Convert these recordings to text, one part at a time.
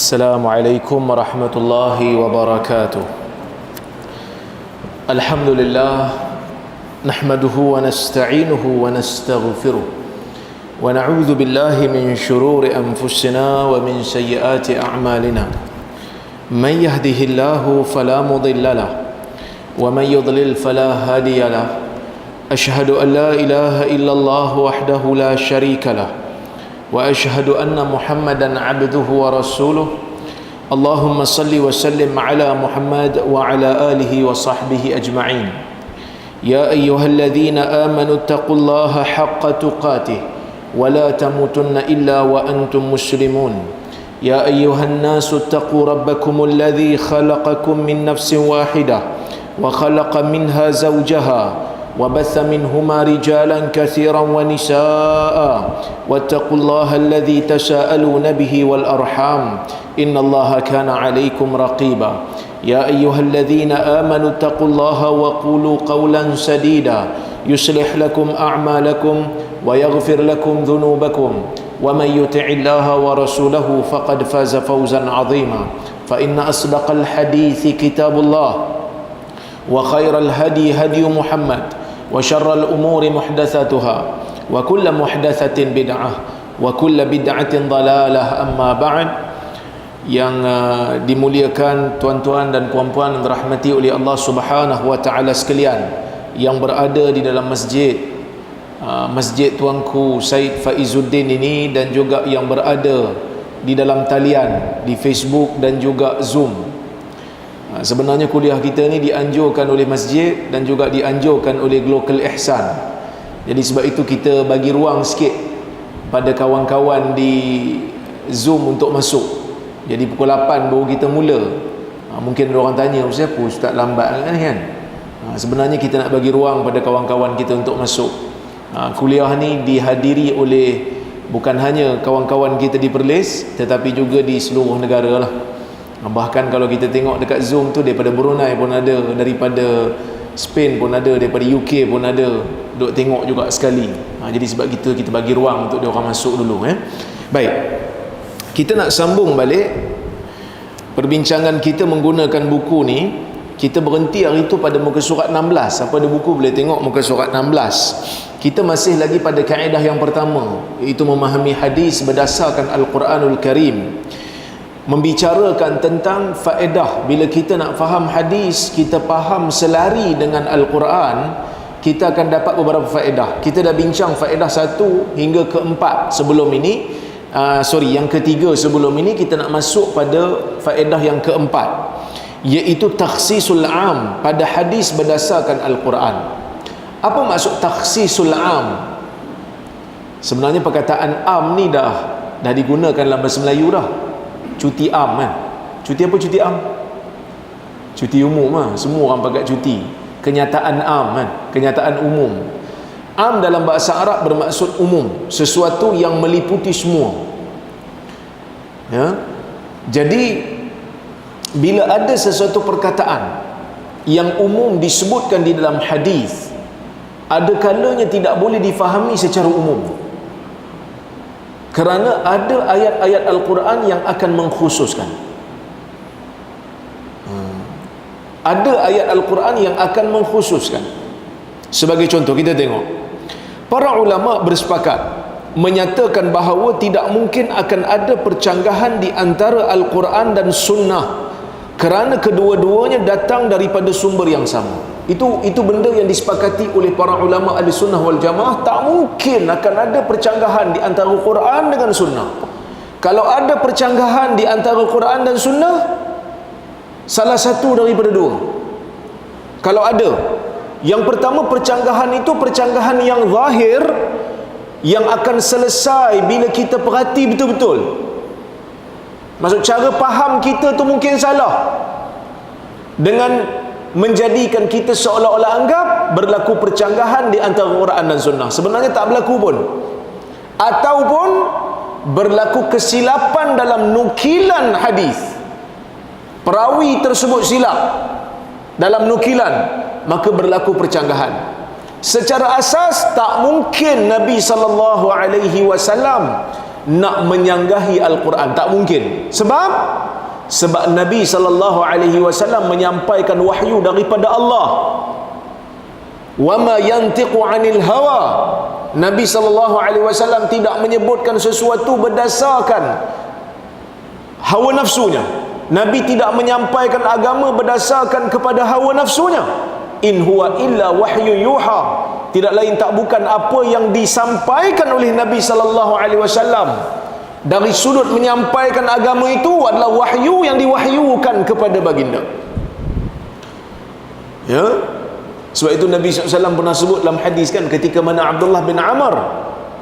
السلام عليكم ورحمة الله وبركاته. الحمد لله نحمده ونستعينه ونستغفره ونعوذ بالله من شرور أنفسنا ومن سيئات أعمالنا. من يهده الله فلا مضل له ومن يضلل فلا هادي له. أشهد أن لا إله إلا الله وحده لا شريك له وأشهد أن محمدا عبده ورسوله. اللهم صل وسلم على محمد وعلى آله وصحبه أجمعين. يا أيها الذين آمنوا اتقوا الله حق تقاته ولا تموتن إلا وأنتم مسلمون. يا أيها الناس اتقوا ربكم الذي خلقكم من نفس واحدة وخلق منها زوجها وبث منهما رجالا كثيرا ونساء واتقوا الله الذي تساءلون به والأرحام إن الله كان عليكم رقيبا. يا أيها الذين آمنوا اتقوا الله وقولوا قولا سديدا يصلح لكم أعمالكم ويغفر لكم ذنوبكم ومن يطع الله ورسوله فقد فاز فوزا عظيما. فإن أصدق الحديث كتاب الله وخير الهدي هدي محمد وشر الأمور محدثاتها وكل محدثة بدعة وكل بدعة ضلالة. أما بعد. Yang dimuliakan tuan-tuan dan puan-puan yang dirahmati oleh Allah Subhanahu wa taala sekalian, yang berada di dalam masjid Masjid Tuanku Said Faizuddin ini, dan juga yang berada di dalam talian di Facebook dan juga Zoom. Sebenarnya kuliah kita ni dianjurkan oleh masjid dan juga dianjurkan oleh Global Ihsan. Jadi sebab itu kita bagi ruang sikit pada kawan-kawan di Zoom untuk masuk. Jadi pukul 8 baru kita mula. Mungkin ada orang tanya, "Ustaz, Ustaz lambat kan?" Sebenarnya kita nak bagi ruang pada kawan-kawan kita untuk masuk. Kuliah ni dihadiri oleh bukan hanya kawan-kawan kita di Perlis, tetapi juga di seluruh negara lah. Bahkan kalau kita tengok dekat Zoom tu, daripada Brunei pun ada, daripada Spain pun ada, daripada UK pun ada, duk tengok juga sekali. Jadi sebab kita bagi ruang untuk dia orang masuk dulu. Baik, kita nak sambung balik perbincangan kita menggunakan buku ni. Kita berhenti hari tu pada muka surat 16. Siapa ada buku boleh tengok muka surat 16. Kita masih lagi pada kaedah yang pertama, iaitu memahami hadis berdasarkan Al-Quranul Karim. Membicarakan tentang faedah. Bila kita nak faham hadis, kita faham selari dengan Al-Quran, kita akan dapat beberapa faedah. Kita dah bincang faedah 1 hingga ke 4 sebelum ini. Yang ketiga sebelum ini. Kita nak masuk pada faedah yang keempat, iaitu takhsisul am pada hadis berdasarkan Al-Quran. Apa maksud takhsisul am? Sebenarnya perkataan am ni dah digunakan dalam bahasa Melayu dah. Cuti am kan? Cuti apa cuti am? Cuti umum lah. Semua orang pakai cuti. Kenyataan am kan? Kenyataan umum. Am dalam bahasa Arab bermaksud umum, sesuatu yang meliputi semua. Jadi bila ada sesuatu perkataan yang umum disebutkan di dalam hadis, ada kalanya tidak boleh difahami secara umum, kerana ada ayat-ayat Al-Quran yang akan mengkhususkan. Ada ayat Al-Quran yang akan mengkhususkan. Sebagai contoh, kita tengok para ulama bersepakat menyatakan bahawa tidak mungkin akan ada percanggahan di antara Al-Quran dan Sunnah, kerana kedua-duanya datang daripada sumber yang sama. Itu benda yang disepakati oleh para ulama Ahlussunnah wal Jamaah. Tak mungkin akan ada percanggahan di antara Quran dengan Sunnah. Kalau ada percanggahan di antara Quran dan Sunnah, salah satu daripada dua. Kalau ada, yang pertama, percanggahan itu percanggahan yang zahir, yang akan selesai bila kita perhati betul-betul. Maksud, cara faham kita tu mungkin salah, dengan menjadikan kita seolah-olah anggap berlaku percanggahan di antara Quran dan Sunnah. Sebenarnya tak berlaku pun. Ataupun berlaku kesilapan dalam nukilan hadis. Perawi tersebut silap dalam nukilan, maka berlaku percanggahan. Secara asas tak mungkin Nabi SAW nak menyanggahi Al-Quran. Tak mungkin. Sebab Nabi SAW menyampaikan wahyu daripada Allah. Wa ma yantiqu 'anil hawa. Nabi SAW tidak menyebutkan sesuatu berdasarkan hawa nafsunya. Nabi tidak menyampaikan agama berdasarkan kepada hawa nafsunya. In huwa illa wahyu yuha. Tidak lain tak bukan apa yang disampaikan oleh Nabi SAW. Dari sudut menyampaikan agama itu adalah wahyu yang diwahyukan kepada baginda. Ya. Sebab itu Nabi SAW pernah sebut dalam hadis kan, ketika mana Abdullah bin Amr,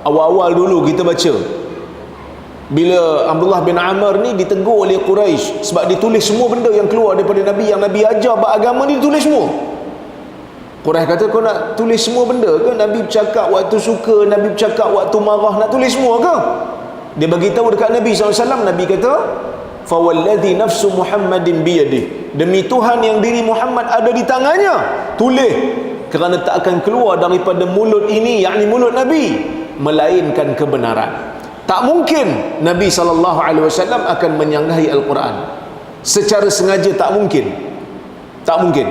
awal-awal dulu kita baca, bila Abdullah bin Amr ni ditegur oleh Quraisy sebab ditulis semua benda yang keluar daripada Nabi, yang Nabi ajar beragama ni ditulis semua. Quraisy kata, kau nak tulis semua benda ke? Nabi bercakap waktu suka, Nabi bercakap waktu marah, nak tulis semua ke? Dia bagi tahu dekat Nabi SAW. Nabi kata, fawalladhi nafsu Muhammadin biyadih, demi Tuhan yang diri Muhammad ada di tangannya, tulis, kerana tak akan keluar daripada mulut ini, yakni mulut Nabi, melainkan kebenaran. Tak mungkin Nabi SAW akan menyanggahi Al-Quran secara sengaja. Tak mungkin. Tak mungkin.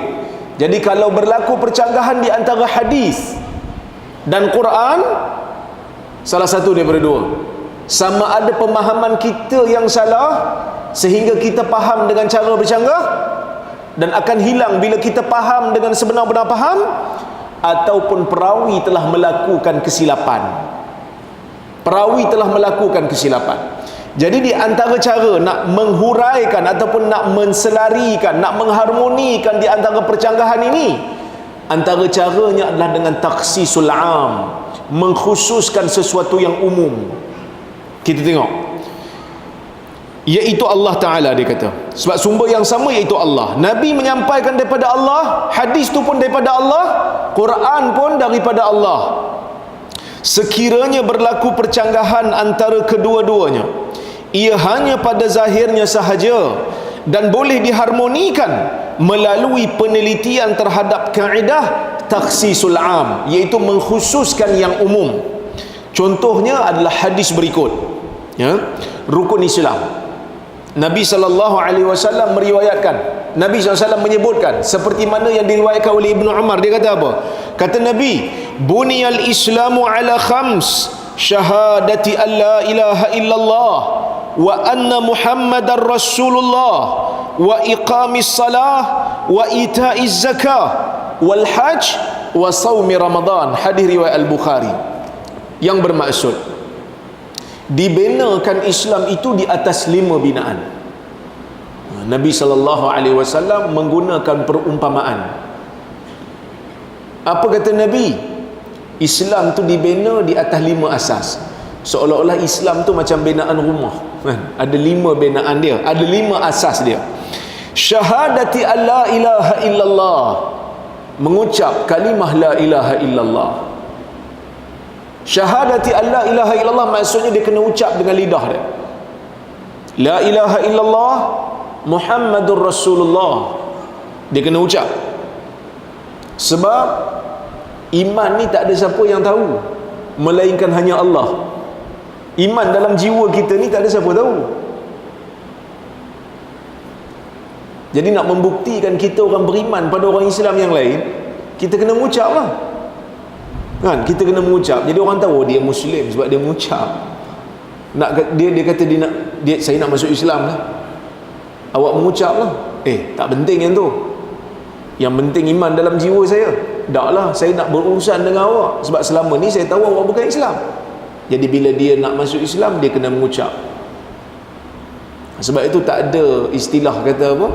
Jadi kalau berlaku percanggahan di antara hadis dan Quran, salah satu daripada dua. Sama ada pemahaman kita yang salah sehingga kita faham dengan cara bercanggah, dan akan hilang bila kita faham dengan sebenar-benar faham, ataupun perawi telah melakukan kesilapan. Perawi telah melakukan kesilapan. Jadi di antara cara nak menghuraikan ataupun nak menselarikan, nak mengharmonikan di antara percanggahan ini, antara caranya adalah dengan takhsisul am, mengkhususkan sesuatu yang umum. Kita tengok, iaitu Allah Ta'ala, dia kata. Sebab sumber yang sama iaitu Allah. Nabi menyampaikan daripada Allah, hadis tu pun daripada Allah, Quran pun daripada Allah. Sekiranya berlaku percanggahan antara kedua-duanya, ia hanya pada zahirnya sahaja dan boleh diharmonikan melalui penelitian terhadap kaedah takhsisul am, iaitu mengkhususkan yang umum. Contohnya adalah hadis berikut, ya, rukun Islam. Nabi SAW meriwayatkan, Nabi SAW menyebutkan seperti mana yang diriwayatkan oleh Ibnu Umar. Dia kata apa? Kata Nabi, buniyal islamu ala khams, syahadati an la ilaha illallah wa anna muhammadar rasulullah wa iqamis salah wa itaiz zakah wal hajj wa sawmi ramadan. Hadis riwayat Al-Bukhari, yang bermaksud dibinakan Islam itu di atas 5 binaan. Nabi SAW menggunakan perumpamaan. Apa kata Nabi? Islam tu dibina di atas 5 asas. Seolah-olah Islam tu macam binaan rumah, ada 5 binaan dia, ada 5 asas dia. Syahadati an la ilaha illallah, mengucap kalimah la ilaha illallah. Syahadati an la ilaha illallah maksudnya dia kena ucap dengan lidah dia. La ilaha illallah Muhammadur Rasulullah, dia kena ucap. Sebab iman ni tak ada siapa yang tahu melainkan hanya Allah. Iman dalam jiwa kita ni tak ada siapa tahu. Jadi nak membuktikan kita orang beriman pada orang Islam yang lain, kita kena mengucap lah, kan? Kita kena mengucap. Jadi orang tahu dia Muslim sebab dia mengucap. Dia kata saya nak masuk Islam lah, awak mengucap lah. Tak penting yang tu. Yang penting iman dalam jiwa saya. Tak lah, saya nak berurusan dengan awak sebab selama ni saya tahu awak bukan Islam. Jadi bila dia nak masuk Islam, dia kena mengucap. Sebab itu tak ada istilah kata apa,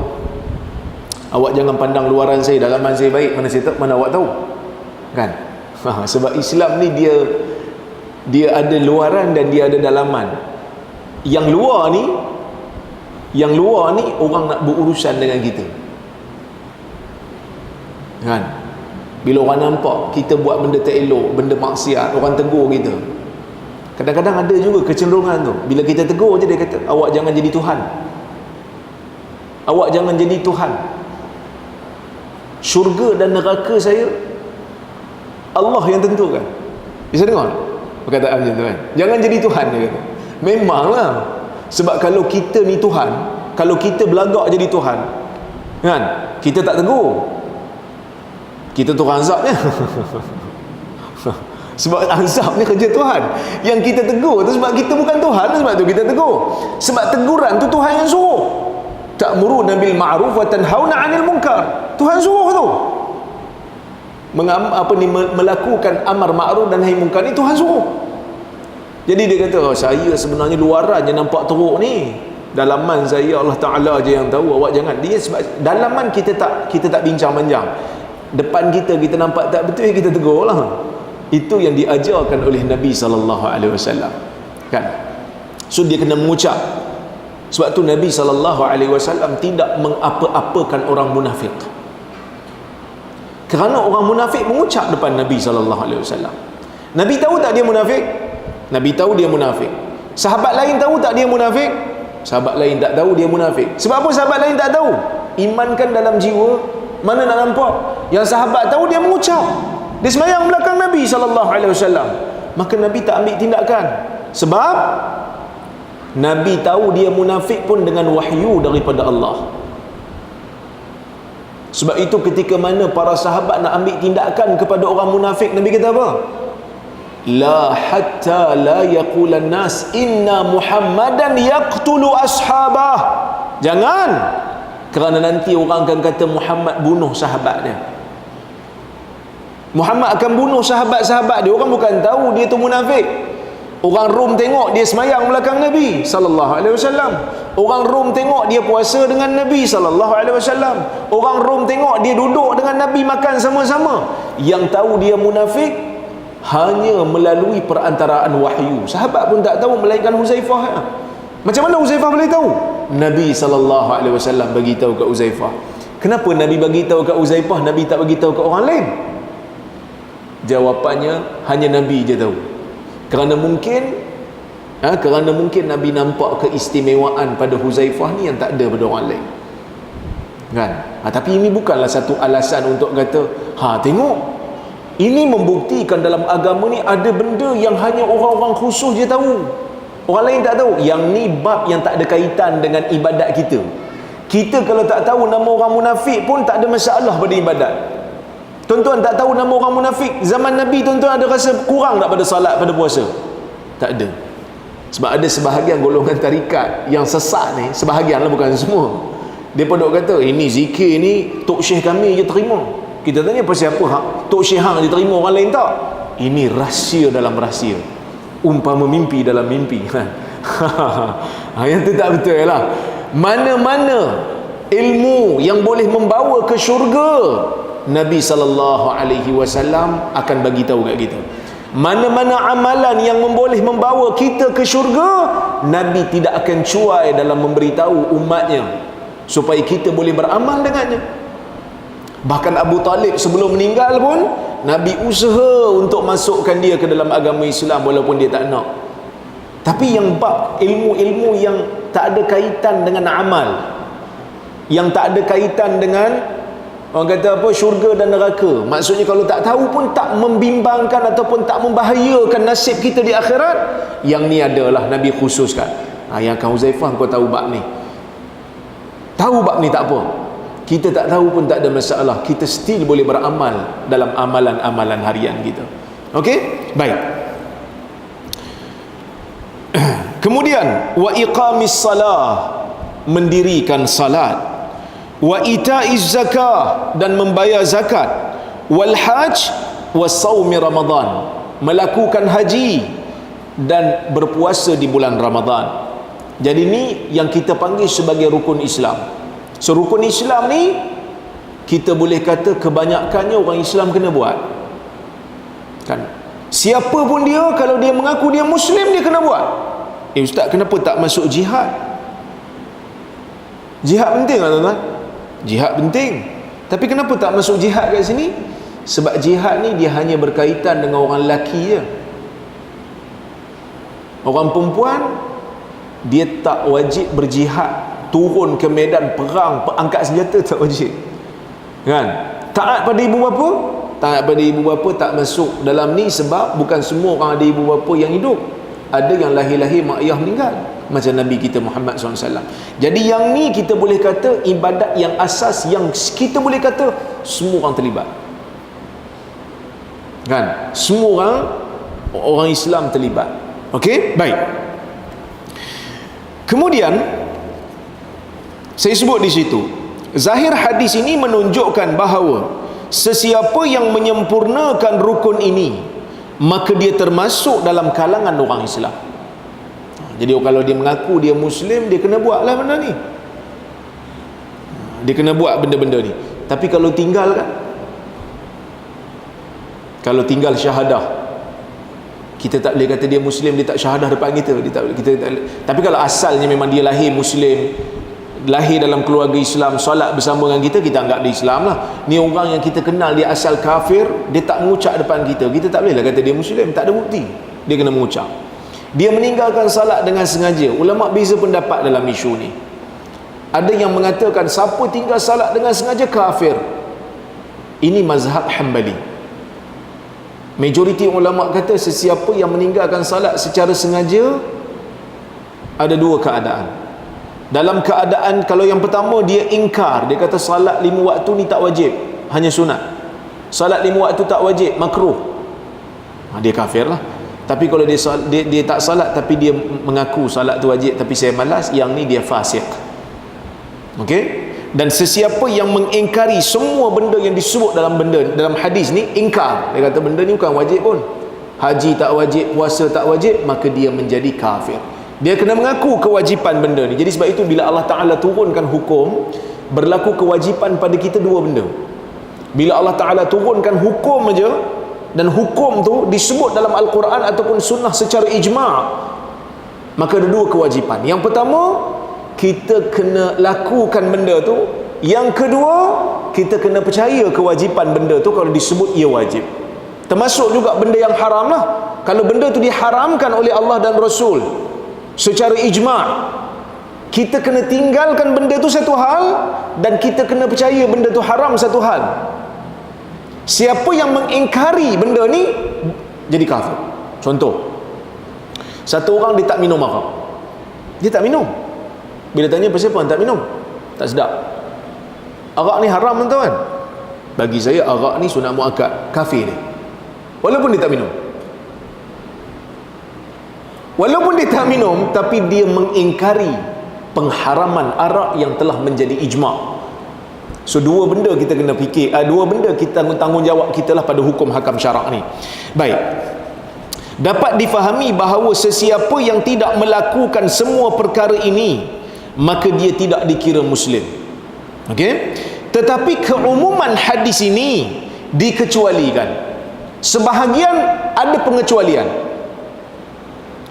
awak jangan pandang luaran saya, dalaman saya baik, mana awak tahu, kan? Sebab Islam ni dia ada luaran dan dia ada dalaman. Yang luar ni orang nak berurusan dengan kita, kan? Bila orang nampak kita buat benda tak elok, benda maksiat, orang tegur kita. Kadang-kadang ada juga kecenderungan tu, bila kita tegur je dia kata, awak jangan jadi Tuhan, awak jangan jadi Tuhan. Syurga dan neraka saya Allah yang tentukan. Bisa dengar perkataan macam tu, kan? Jangan jadi Tuhan, dia kata. Memanglah. Sebab kalau kita ni Tuhan, kalau kita belagak jadi Tuhan, kan, kita tak tegur, kita Tuhan azabnya. Sebab azab ni kerja Tuhan. Yang kita tegur tu sebab kita bukan Tuhan, sebab tu kita tegur. Sebab teguran tu Tuhan yang suruh. Ta'muruna bil ma'ruf wa tanhauna 'anil munkar. Tuhan suruh tu. Melakukan amar ma'ruf dan nahi munkar ni Tuhan suruh. Jadi dia kata, oh, saya sebenarnya luaran je nampak teruk ni. Dalaman saya Allah Ta'ala je yang tahu, awak jangan. Dia sebab dalaman kita tak bincang panjang. Depan kita nampak tak betul, kita tegur lah. Itu yang diajarkan oleh Nabi SAW, kan? So dia kena mengucap. Sebab tu Nabi SAW tidak mengapa-apakan orang munafik, kerana orang munafik mengucap depan Nabi SAW. Nabi tahu tak dia munafik? Nabi tahu dia munafik. Sahabat lain tahu tak dia munafik? Sahabat lain tak tahu dia munafik. Sebab apa sahabat lain tak tahu? Iman kan dalam jiwa, mana nak nampak? Yang sahabat tahu dia mengucap. Dia semayang belakang Nabi SAW. Maka Nabi tak ambil tindakan. Sebab Nabi tahu dia munafik pun dengan wahyu daripada Allah. Sebab itu ketika mana para sahabat nak ambil tindakan kepada orang munafik, Nabi kata apa? La hatta la yaqulan nas inna Muhammadan yaqtulu ashabah. Jangan, kerana nanti orang akan kata Muhammad bunuh sahabatnya. Muhammad akan bunuh sahabat-sahabat dia. Orang bukan tahu dia tu munafik. Orang Rom tengok dia semayang belakang Nabi SAW. Orang Rom tengok dia puasa dengan Nabi SAW. Orang Rom tengok dia duduk dengan Nabi makan sama-sama. Yang tahu dia munafik hanya melalui perantaraan wahyu. Sahabat pun tak tahu melainkan Huzaifah. Macam mana Huzaifah boleh tahu? Nabi SAW bagi tahu kat Huzaifah. Kenapa Nabi bagi tahu kat Huzaifah, Nabi tak bagi tahu kat orang lain? Jawapannya hanya Nabi je tahu. Kerana mungkin Nabi nampak keistimewaan pada Huzaifah ni yang tak ada pada orang lain, kan? Tapi ini bukanlah satu alasan untuk kata, tengok, ini membuktikan dalam agama ni ada benda yang hanya orang-orang khusus je tahu, orang lain tak tahu. Yang ni bab yang tak ada kaitan dengan ibadat kita. Kita kalau tak tahu nama orang munafik pun tak ada masalah pada ibadat. Tuan-tuan tak tahu nama orang munafik, zaman Nabi tuan-tuan ada rasa kurang tak pada salat, pada puasa? Tak ada. Sebab ada sebahagian golongan tarikat yang sesat ni, sebahagian lah, bukan semua. Dia pun kata, ini zikir ni Tok Syekh kami je terima. Kita tanya, pasal apa Tok Syekh hang je terima, orang lain tak? Ini rahsia dalam rahsia, umpama mimpi dalam mimpi. Yang tu tak betul lah. Mana-mana ilmu yang boleh membawa ke syurga, Nabi SAW akan bagi tahu kat kita. Mana-mana amalan yang boleh membawa kita ke syurga, Nabi tidak akan cuai dalam memberitahu umatnya supaya kita boleh beramal dengannya. Bahkan Abu Talib sebelum meninggal pun Nabi usaha untuk masukkan dia ke dalam agama Islam walaupun dia tak nak. Tapi yang bab ilmu-ilmu yang tak ada kaitan dengan amal, yang tak ada kaitan dengan orang kata apa, syurga dan neraka, maksudnya kalau tak tahu pun tak membimbangkan ataupun tak membahayakan nasib kita di akhirat, yang ni adalah Nabi khususkan. Yang kau Huzaifah, kau tahu bab ni, tahu bab ni tak apa, kita tak tahu pun tak ada masalah, kita still boleh beramal dalam amalan-amalan harian kita. Okey, baik. Kemudian wa iqamis salah, mendirikan salat, wa itaiz zakah, dan membayar zakat, wal hajj wa saumi Ramadan, melakukan haji dan berpuasa di bulan Ramadan. Jadi ni yang kita panggil sebagai rukun Islam. So rukun Islam ni kita boleh kata kebanyakannya orang Islam kena buat, kan? Siapa pun dia, kalau dia mengaku dia Muslim, dia kena buat. Ustaz, kenapa tak masuk jihad? Jihad penting tak tuan-tuan? Jihad penting. Tapi kenapa tak masuk jihad kat sini? Sebab jihad ni dia hanya berkaitan dengan orang lelaki je. Orang perempuan dia tak wajib berjihad, turun ke medan perang, angkat senjata tak wajib, kan? Taat pada ibu bapa, taat pada ibu bapa tak masuk dalam ni, sebab bukan semua orang ada ibu bapa yang hidup. Ada yang lahir-lahir mak ayah meninggal, macam Nabi kita Muhammad SAW. Jadi yang ni kita boleh kata ibadat yang asas, yang kita boleh kata semua orang terlibat, kan? Semua orang Islam terlibat. Okey, baik. Kemudian saya sebut di situ, zahir hadis ini menunjukkan bahawa sesiapa yang menyempurnakan rukun ini, maka dia termasuk dalam kalangan orang Islam. Jadi kalau dia mengaku dia Muslim, dia kena buatlah benda ni, dia kena buat benda-benda ni. Tapi kalau tinggal kan, kalau tinggal syahadah, kita tak boleh kata dia Muslim, dia tak syahadah depan kita. Tapi kalau asalnya memang dia lahir Muslim, lahir dalam keluarga Islam, solat bersama dengan kita, kita anggap dia Islam lah. Ni orang yang kita kenal dia asal kafir, dia tak mengucap depan kita, kita tak boleh lah kata dia Muslim. Tak ada bukti, dia kena mengucap. Dia meninggalkan salat dengan sengaja. Ulama beza pendapat dalam isu ni. Ada yang mengatakan siapa tinggal salat dengan sengaja kafir. Ini mazhab Hanbali. Majoriti ulama kata sesiapa yang meninggalkan salat secara sengaja, ada dua keadaan. Dalam keadaan, kalau yang pertama dia ingkar, dia kata salat 5 waktu ni tak wajib, hanya sunat. Salat 5 waktu tak wajib, makruh. Dia kafir lah. Tapi kalau dia tak salat tapi dia mengaku salat tu wajib tapi saya malas, yang ni dia fasik. Okey? Dan sesiapa yang mengingkari semua benda yang disebut dalam hadis ni, ingkar, dia kata benda ni bukan wajib pun, haji tak wajib, puasa tak wajib, maka dia menjadi kafir. Dia kena mengaku kewajipan benda ni. Jadi sebab itu bila Allah Ta'ala turunkan hukum, berlaku kewajipan pada kita dua benda. Bila Allah Ta'ala turunkan hukum aja, dan hukum tu disebut dalam Al-Quran ataupun sunnah secara ijma', maka ada dua kewajipan. Yang pertama, kita kena lakukan benda tu. Yang kedua, kita kena percaya kewajipan benda tu kalau disebut ia wajib. Termasuk juga benda yang haram lah. Kalau benda tu diharamkan oleh Allah dan Rasul secara ijma', kita kena tinggalkan benda tu satu hal, dan kita kena percaya benda tu haram satu hal. Siapa yang mengingkari benda ni jadi kafir. Contoh, satu orang dia tak minum arak, dia tak minum. Bila tanya pasal apa tak minum, tak sedap, arak ni haram tuan-tuan, bagi saya arak ni sunat muakkad, kafir dia, walaupun dia tak minum. Walaupun dia tak minum, tapi dia mengingkari pengharaman arak yang telah menjadi ijma'. So dua benda kita kena fikir, dua benda kita tanggungjawab kita lah pada hukum hakam syarak ni. Baik, dapat difahami bahawa sesiapa yang tidak melakukan semua perkara ini, maka dia tidak dikira Muslim. Okey? Tetapi keumuman hadis ini dikecualikan. Sebahagian ada pengecualian.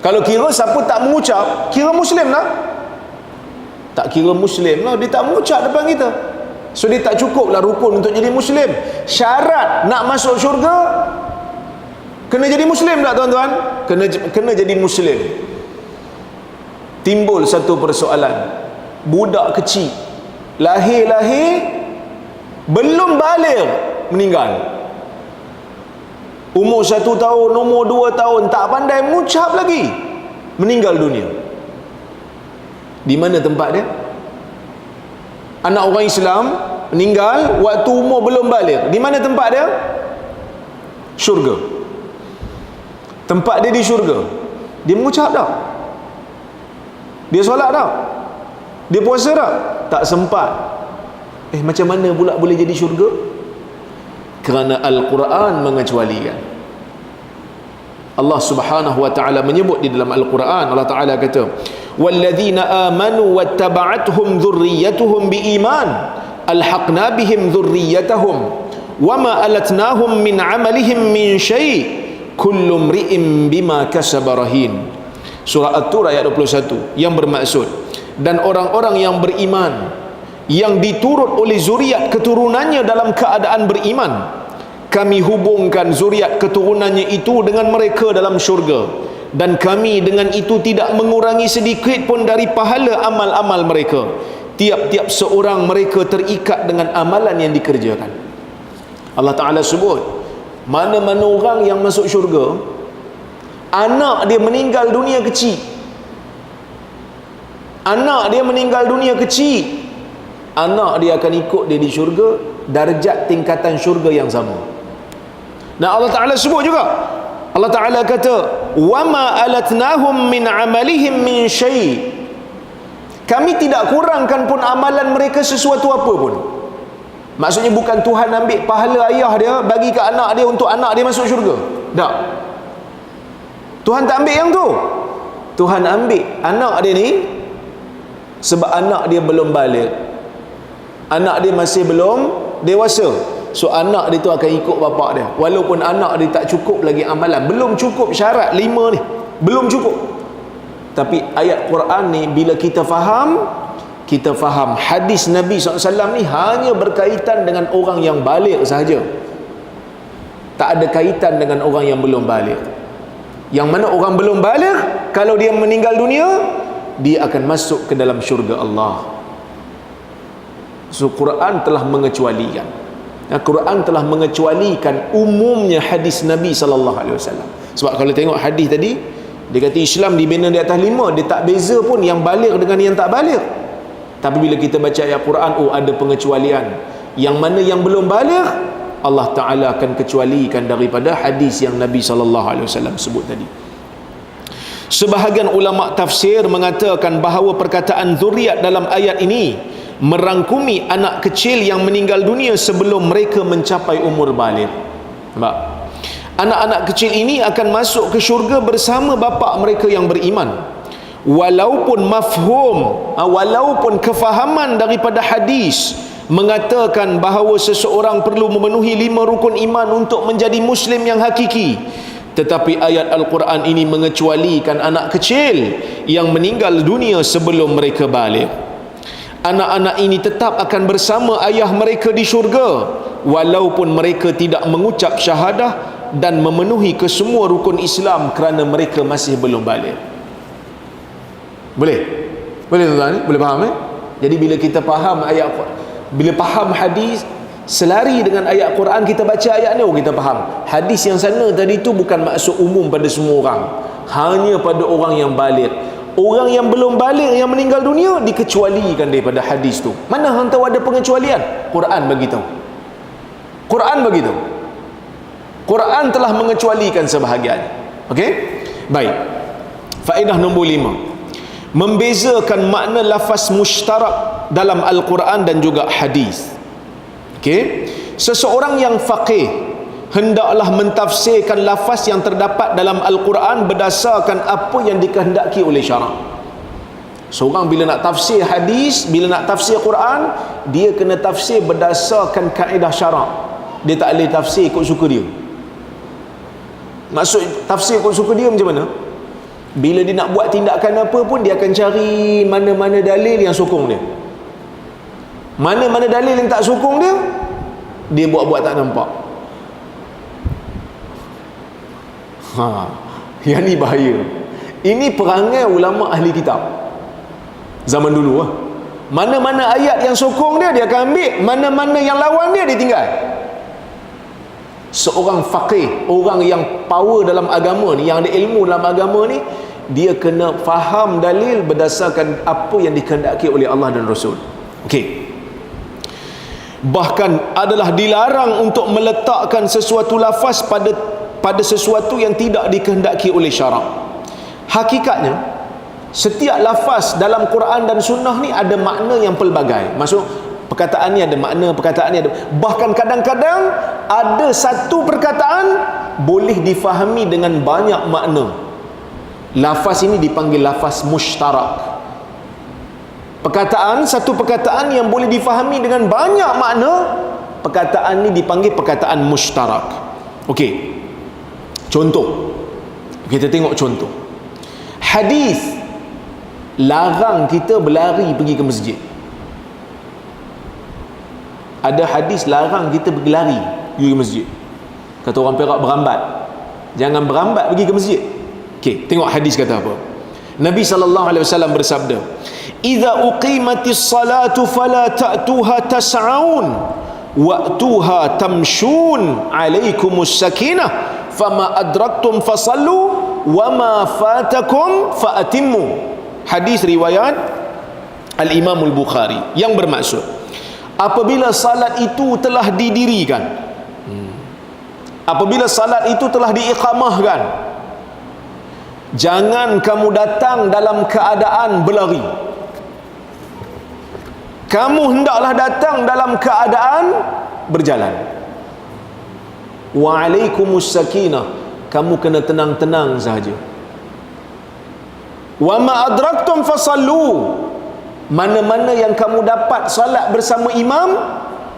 Kalau kira siapa tak mengucap, kira Muslim lah. Tak kira Muslim lah, dia tak mengucap depan kita. So dia tak cukup lah rukun untuk jadi Muslim. Syarat nak masuk syurga, kena jadi Muslim tak tuan-tuan? Kena jadi Muslim. Timbul satu persoalan. Budak kecil, lahir belum baligh, meninggal. Umur 1 tahun, umur 2 tahun, tak pandai mengucap lagi, meninggal dunia. Di mana tempat dia? Anak orang Islam meninggal waktu umur belum baligh. Di mana tempat dia? Syurga. Tempat dia di syurga. Dia mengucap tak? Dia solat tak? Dia puasa tak? Tak sempat. Macam mana pula boleh jadi syurga? Kerana Al-Quran mengecualikan. Allah Subhanahu wa taala menyebut di dalam Al-Quran, Allah Taala kata, "Walladzina amanu wattaba'athum dzurriyyatuhum biiman, alhaqna bihim dzurriyyatahum wama alatnahum min 'amalihim min syai', kullu imri'in bima kasaba rahin." Surah At-Tur ayat 21, yang bermaksud, dan orang-orang yang beriman, yang diturut oleh zuriat keturunannya dalam keadaan beriman, kami hubungkan zuriat keturunannya itu dengan mereka dalam syurga, dan kami dengan itu tidak mengurangi sedikit pun dari pahala amal-amal mereka. Tiap-tiap seorang mereka terikat dengan amalan yang dikerjakan. Allah Ta'ala sebut mana-mana orang yang masuk syurga, Anak dia meninggal dunia kecil. Anak dia meninggal dunia kecil, anak dia akan ikut dia di syurga, darjat tingkatan syurga yang sama. Dan Allah Ta'ala sebut juga, Allah Ta'ala kata, وَمَا أَلَتْنَاهُمْ مِنْ عَمَلِهِمْ مِنْ شَيْءٍ. Kami tidak kurangkan pun amalan mereka sesuatu apa pun. Maksudnya bukan Tuhan ambil pahala ayah dia bagi ke anak dia untuk anak dia masuk syurga. Tak. Tuhan tak ambil yang tu. Tuhan ambil anak dia ni sebab anak dia belum balik, anak dia masih belum dewasa. So anak dia tu akan ikut bapak dia, walaupun anak dia tak cukup lagi amalan, belum cukup syarat 5 ni, belum cukup. Tapi ayat Quran ni bila kita faham hadis Nabi SAW ni hanya berkaitan dengan orang yang balik sahaja, tak ada kaitan dengan orang yang belum balik. Yang mana orang belum balik, kalau dia meninggal dunia, dia akan masuk ke dalam syurga Allah. So Quran telah mengecualikan, Quran telah mengecualikan umumnya hadis Nabi SAW. Sebab kalau tengok hadis tadi, dia kata Islam dibina di atas 5, dia tak beza pun yang balik dengan yang tak balik. Tapi bila kita baca ayat Quran, oh ada pengecualian. Yang mana yang belum balik, Allah Ta'ala akan kecualikan daripada hadis yang Nabi SAW sebut tadi. Sebahagian ulama tafsir mengatakan bahawa perkataan zuriat dalam ayat ini merangkumi anak kecil yang meninggal dunia sebelum mereka mencapai umur baligh. Nampak? Anak-anak kecil ini akan masuk ke syurga bersama bapa mereka yang beriman. Walaupun mafhum, walaupun kefahaman daripada hadis mengatakan bahawa seseorang perlu memenuhi 5 rukun iman untuk menjadi Muslim yang hakiki, tetapi ayat Al-Quran ini mengecualikan anak kecil yang meninggal dunia sebelum mereka balik. Anak-anak ini tetap akan bersama ayah mereka di syurga walaupun mereka tidak mengucap syahadah dan memenuhi kesemua rukun Islam kerana mereka masih belum balik. Boleh? Boleh tuan-tuan? Boleh faham? Jadi bila kita faham ayat, bila faham hadis, selari dengan ayat Quran, kita baca ayat ni, oh kita faham hadis yang sana tadi tu bukan maksud umum pada semua orang, hanya pada orang yang balik. Orang yang belum balik yang meninggal dunia dikecualikan daripada hadis tu. Mana hang tahu ada pengecualian? Quran bagi tahu. Quran bagi tahu. Quran telah mengecualikan sebahagian. Okey? Baik. Faedah nombor 5. Membezakan makna lafaz mushtarak dalam Al-Quran dan juga hadis. Okey? Seseorang yang faqih hendaklah mentafsirkan lafaz yang terdapat dalam Al-Quran berdasarkan apa yang dikehendaki oleh syarak. Seorang bila nak tafsir hadis, bila nak tafsir Quran, dia kena tafsir berdasarkan kaedah syarak. Dia tak boleh tafsir ikut suka dia. Maksud tafsir ikut suka dia macam mana? Bila dia nak buat tindakan apa pun, dia akan cari mana-mana dalil yang sokong dia. Mana-mana dalil yang tak sokong dia, dia buat-buat tak nampak. Yang ni bahaya. Ini perangai ulama ahli kitab zaman dulu. Mana-mana ayat yang sokong dia, dia akan ambil. Mana-mana yang lawan dia, dia tinggal. Seorang faqih, orang yang power dalam agama ni, yang ada ilmu dalam agama ni, dia kena faham dalil berdasarkan apa yang dikehendaki oleh Allah dan Rasul. Okey. Bahkan adalah dilarang untuk meletakkan sesuatu lafaz pada sesuatu yang tidak dikehendaki oleh syarak. Hakikatnya setiap lafaz dalam Quran dan sunnah ni ada makna yang pelbagai. Maksud perkataan ni ada makna, perkataan ni ada, bahkan kadang-kadang ada satu perkataan boleh difahami dengan banyak makna. Lafaz ini dipanggil lafaz mushtarak. Satu perkataan yang boleh difahami dengan banyak makna, perkataan ni dipanggil perkataan mushtarak. Okey. Contoh, kita tengok contoh. Hadis larang kita berlari pergi ke masjid. Ada hadis larang kita pergi lari pergi ke masjid. Kata orang Perak, berambat. Jangan berambat pergi ke masjid. Okey, tengok hadis kata apa. Nabi SAW bersabda, "Idza uqimatis salatu fala ta'tuha tas'aun wa'tuha tamshun 'alaikumus sakinah fama adraktum fasallu wa ma fatakum fa atimmu. Hadis riwayat Al-Imam Al-Bukhari, yang bermaksud apabila salat itu telah didirikan, apabila salat itu telah diiqamahkan, jangan kamu datang dalam keadaan berlari. Kamu hendaklah datang dalam keadaan berjalan. Wa alaikumus sakinah, kamu kena tenang-tenang sahaja. Wa ma adraktum fasallu, mana-mana yang kamu dapat salat bersama imam,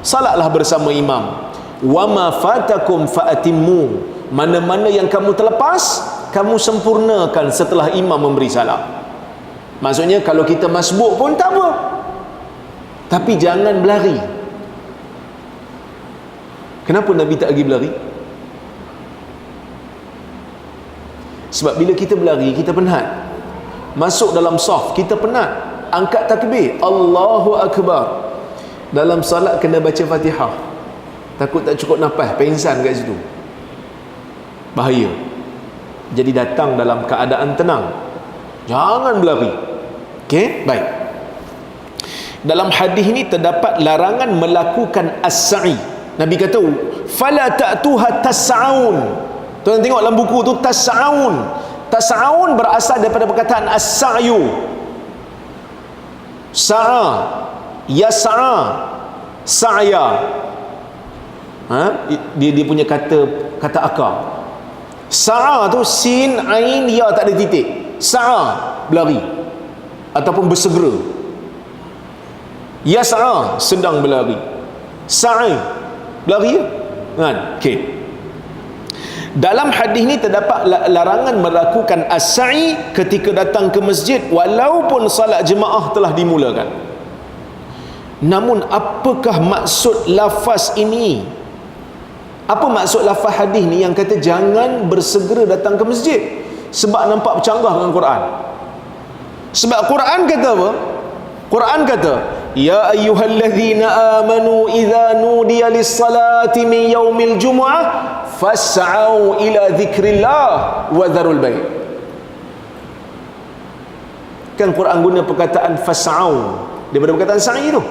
salatlah bersama imam. Wa ma fatakum fa atimmu, mana-mana yang kamu terlepas, kamu sempurnakan setelah imam memberi salam. Maksudnya kalau kita masbuk pun tak apa, tapi jangan berlari. Kenapa Nabi tak pergi berlari? Sebab bila kita berlari, kita penat. Masuk dalam saf, kita penat. Angkat takbir, Allahu Akbar. Dalam salat kena baca Fatihah. Takut tak cukup nafas, pengsan kat situ. Bahaya. Jadi datang dalam keadaan tenang, jangan berlari. Okey, baik. Dalam hadis ini terdapat larangan melakukan as-sa'i. Nabi kata, fala ta'tuha tas'aun. Tuan tengok dalam buku tu, tas'aun. Tas'aun berasal daripada perkataan as-sa'yu. Sa'a, yas'a, sa'ya. Dia punya kata akar. Sa'a tu sin, ain, ya tak ada titik. Sa'a, berlari ataupun bersegera. Yas'a, sedang berlari. Sa'i, berlari kan? Okey. Dalam hadis ni terdapat larangan melakukan as-sa'i ketika datang ke masjid walaupun salat jemaah telah dimulakan. Namun apakah maksud lafaz ini? Apa maksud lafaz hadis ni yang kata jangan bersegera datang ke masjid? Sebab nampak bercanggah dengan Quran. Sebab Quran kata apa? Quran kata, ya ayyuhallazina amanu idza nudiya lis-salati min yaumil jumu'ah fas'au ila dzikrillah wa dzarul bai'. Kan Quran guna perkataan fas'au daripada perkataan sa'i tu.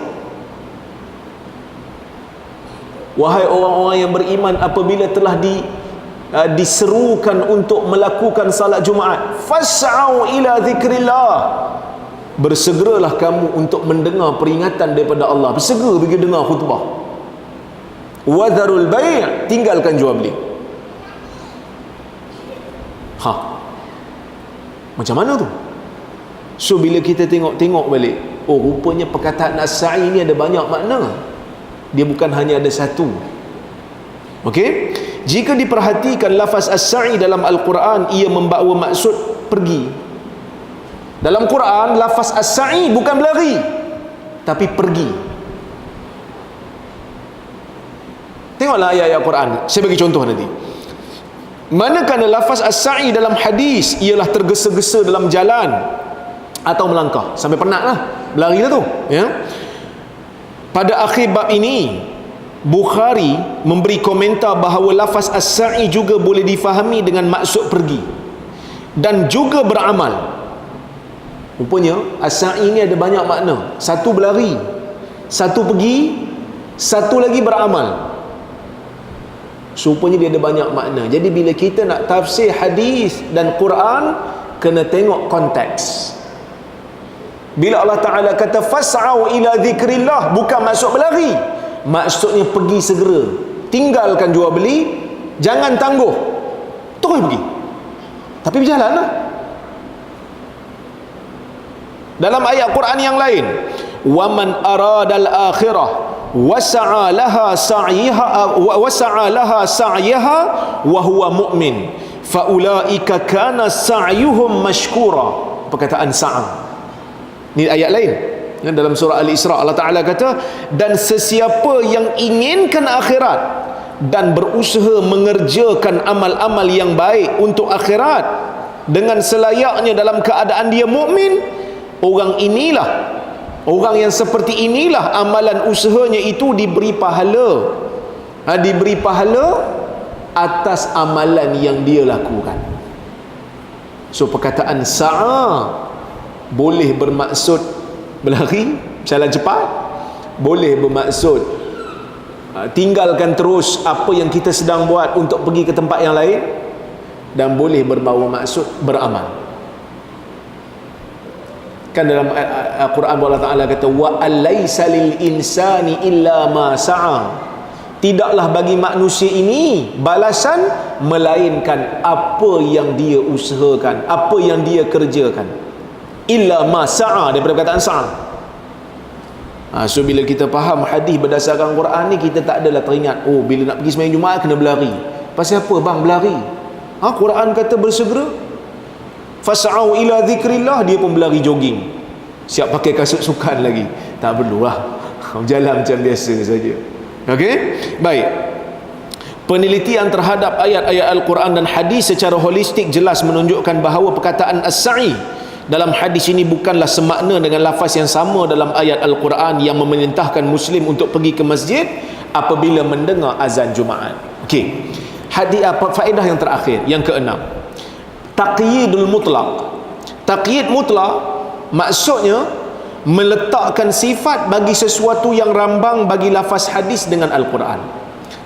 Wahai orang-orang yang beriman, apabila telah diserukan untuk melakukan salat Jumaat, fas'au ila dzikrillah, bersegeralah kamu untuk mendengar peringatan daripada Allah. Bersegera pergi dengar khutbah. Wa dzarul bai', tinggalkan jual beli. Macam mana tu? So bila kita tengok balik, oh rupanya perkataan as-sa'i ni ada banyak makna. Dia bukan hanya ada satu. Okey? Jika diperhatikan lafaz as-sa'i dalam Al-Quran, ia membawa maksud pergi. Dalam Quran, lafaz as-sa'i bukan berlari, tapi pergi. Tengoklah ayat-ayat Quran. Saya bagi contoh nanti. Manakala lafaz as-sa'i dalam hadis ialah tergesa-gesa dalam jalan atau melangkah, sampai penatlah, berlari lah tu, ya. Pada akhir bab ini, Bukhari memberi komentar bahawa lafaz as-sa'i juga boleh difahami dengan maksud pergi dan juga beramal. Rupanya as-sa'i ni ada banyak makna. Satu berlari, satu pergi, satu lagi beramal. Rupanya dia ada banyak makna. Jadi bila kita nak tafsir hadis dan Quran, kena tengok konteks. Bila Allah Ta'ala kata fas'au ila dzikrillah, bukan maksud berlari, maksudnya pergi segera. Tinggalkan jual beli, jangan tangguh, terus pergi, tapi berjalan lah. Dalam ayat Quran yang lain, waman aradal akhirah wasa'a laha sa'yaha wa huwa mu'min faulaika kana sa'yuhum mashkura. Perkataan sa'a ni ayat lain. Dalam surah Al-Isra Allah Ta'ala kata, dan sesiapa yang inginkan akhirat dan berusaha mengerjakan amal-amal yang baik untuk akhirat dengan selayaknya dalam keadaan dia mukmin, orang yang seperti inilah amalan usahanya itu diberi pahala. Diberi pahala atas amalan yang dia lakukan. So perkataan sa'a boleh bermaksud berlari, jalan cepat, boleh bermaksud tinggalkan terus apa yang kita sedang buat untuk pergi ke tempat yang lain, dan boleh berbawa maksud beramal. Kan dalam Al-Quran Allah Ta'ala kata wa alaysa lil insani illa ma sa'a, tidaklah bagi manusia ini balasan melainkan apa yang dia usahakan, apa yang dia kerjakan. Illa ma sa'a, daripada perkataan sa'a. So bila kita faham hadis berdasarkan Quran ni, kita tak adalah teringat, oh bila nak pergi sembahyang Jumaat kena berlari. Pasal apa bang berlari? Quran kata bersegera. Fas'au ila zikrillah, dia pun berlari jogging, siap pakai kasut sukan lagi. Tak perlulah, jalan macam biasa saja. Okey, baik. Penelitian terhadap ayat-ayat Al-Quran dan hadis secara holistik jelas menunjukkan bahawa perkataan as-sa'i dalam hadis ini bukanlah semakna dengan lafaz yang sama dalam ayat Al-Quran yang memerintahkan Muslim untuk pergi ke masjid apabila mendengar azan Jumaat. Okey, hadis faedah yang terakhir, yang keenam, taqyidul mutlaq. Taqyid mutlaq maksudnya meletakkan sifat bagi sesuatu yang rambang bagi lafaz hadis dengan Al-Quran.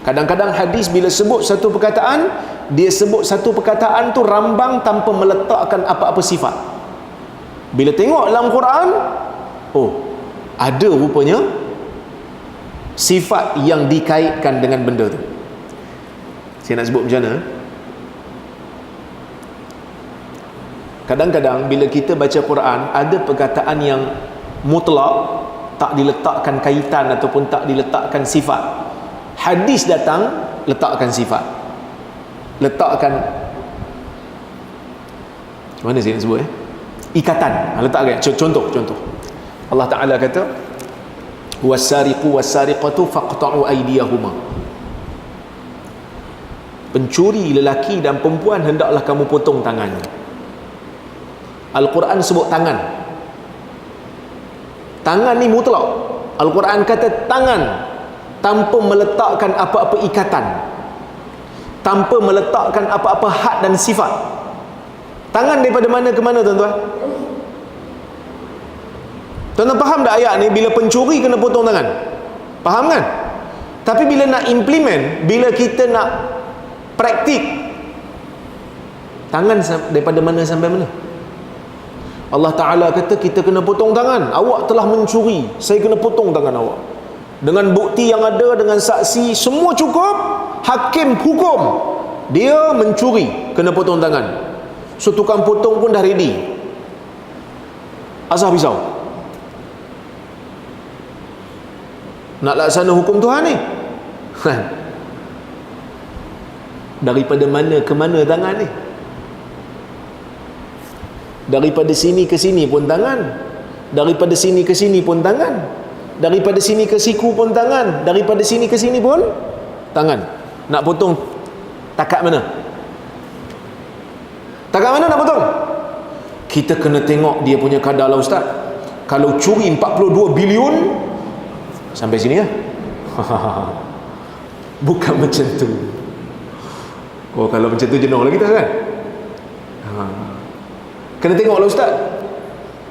Kadang-kadang hadis bila sebut satu perkataan, dia sebut satu perkataan tu rambang tanpa meletakkan apa-apa sifat. Bila tengok dalam Quran, oh, ada rupanya sifat yang dikaitkan dengan benda tu. Saya nak sebut macam mana? Kadang-kadang bila kita baca Quran, ada perkataan yang mutlak, tak diletakkan kaitan ataupun tak diletakkan sifat. Hadis datang, letakkan sifat, letakkan, mana saya nak sebut ikatan, letakkan. Contoh Allah Ta'ala kata wasariqu wasariqatu faqta'u aydiyahuma, pencuri lelaki dan perempuan hendaklah kamu potong tangannya. Al-Quran sebut tangan. Tangan ni mutlak. Al-Quran kata tangan, tanpa meletakkan apa-apa ikatan, tanpa meletakkan apa-apa had dan sifat. Tangan daripada mana ke mana, tuan-tuan? Tuan-tuan faham tak ayat ni? Bila pencuri kena potong tangan, faham kan? Tapi bila nak implement, bila kita nak praktik, tangan daripada mana sampai mana? Allah Ta'ala kata kita kena potong tangan. Awak telah mencuri, saya kena potong tangan awak. Dengan bukti yang ada, dengan saksi, semua cukup. Hakim hukum dia mencuri, kena potong tangan. So tukang potong pun dah ready, asah pisau, nak laksana hukum Tuhan ni. Daripada mana ke mana tangan ni? Daripada sini ke sini pun tangan, daripada sini ke sini pun tangan, daripada sini ke siku pun tangan, daripada sini ke sini pun tangan. Nak potong takat mana? Takat mana nak potong? Kita kena tengok dia punya kadar lah, Ustaz. Kalau curi 42 bilion, sampai sini ya. Bukan macam tu. Oh, kalau macam tu jenuh lah kita kan. Kena tengoklah, Ustaz,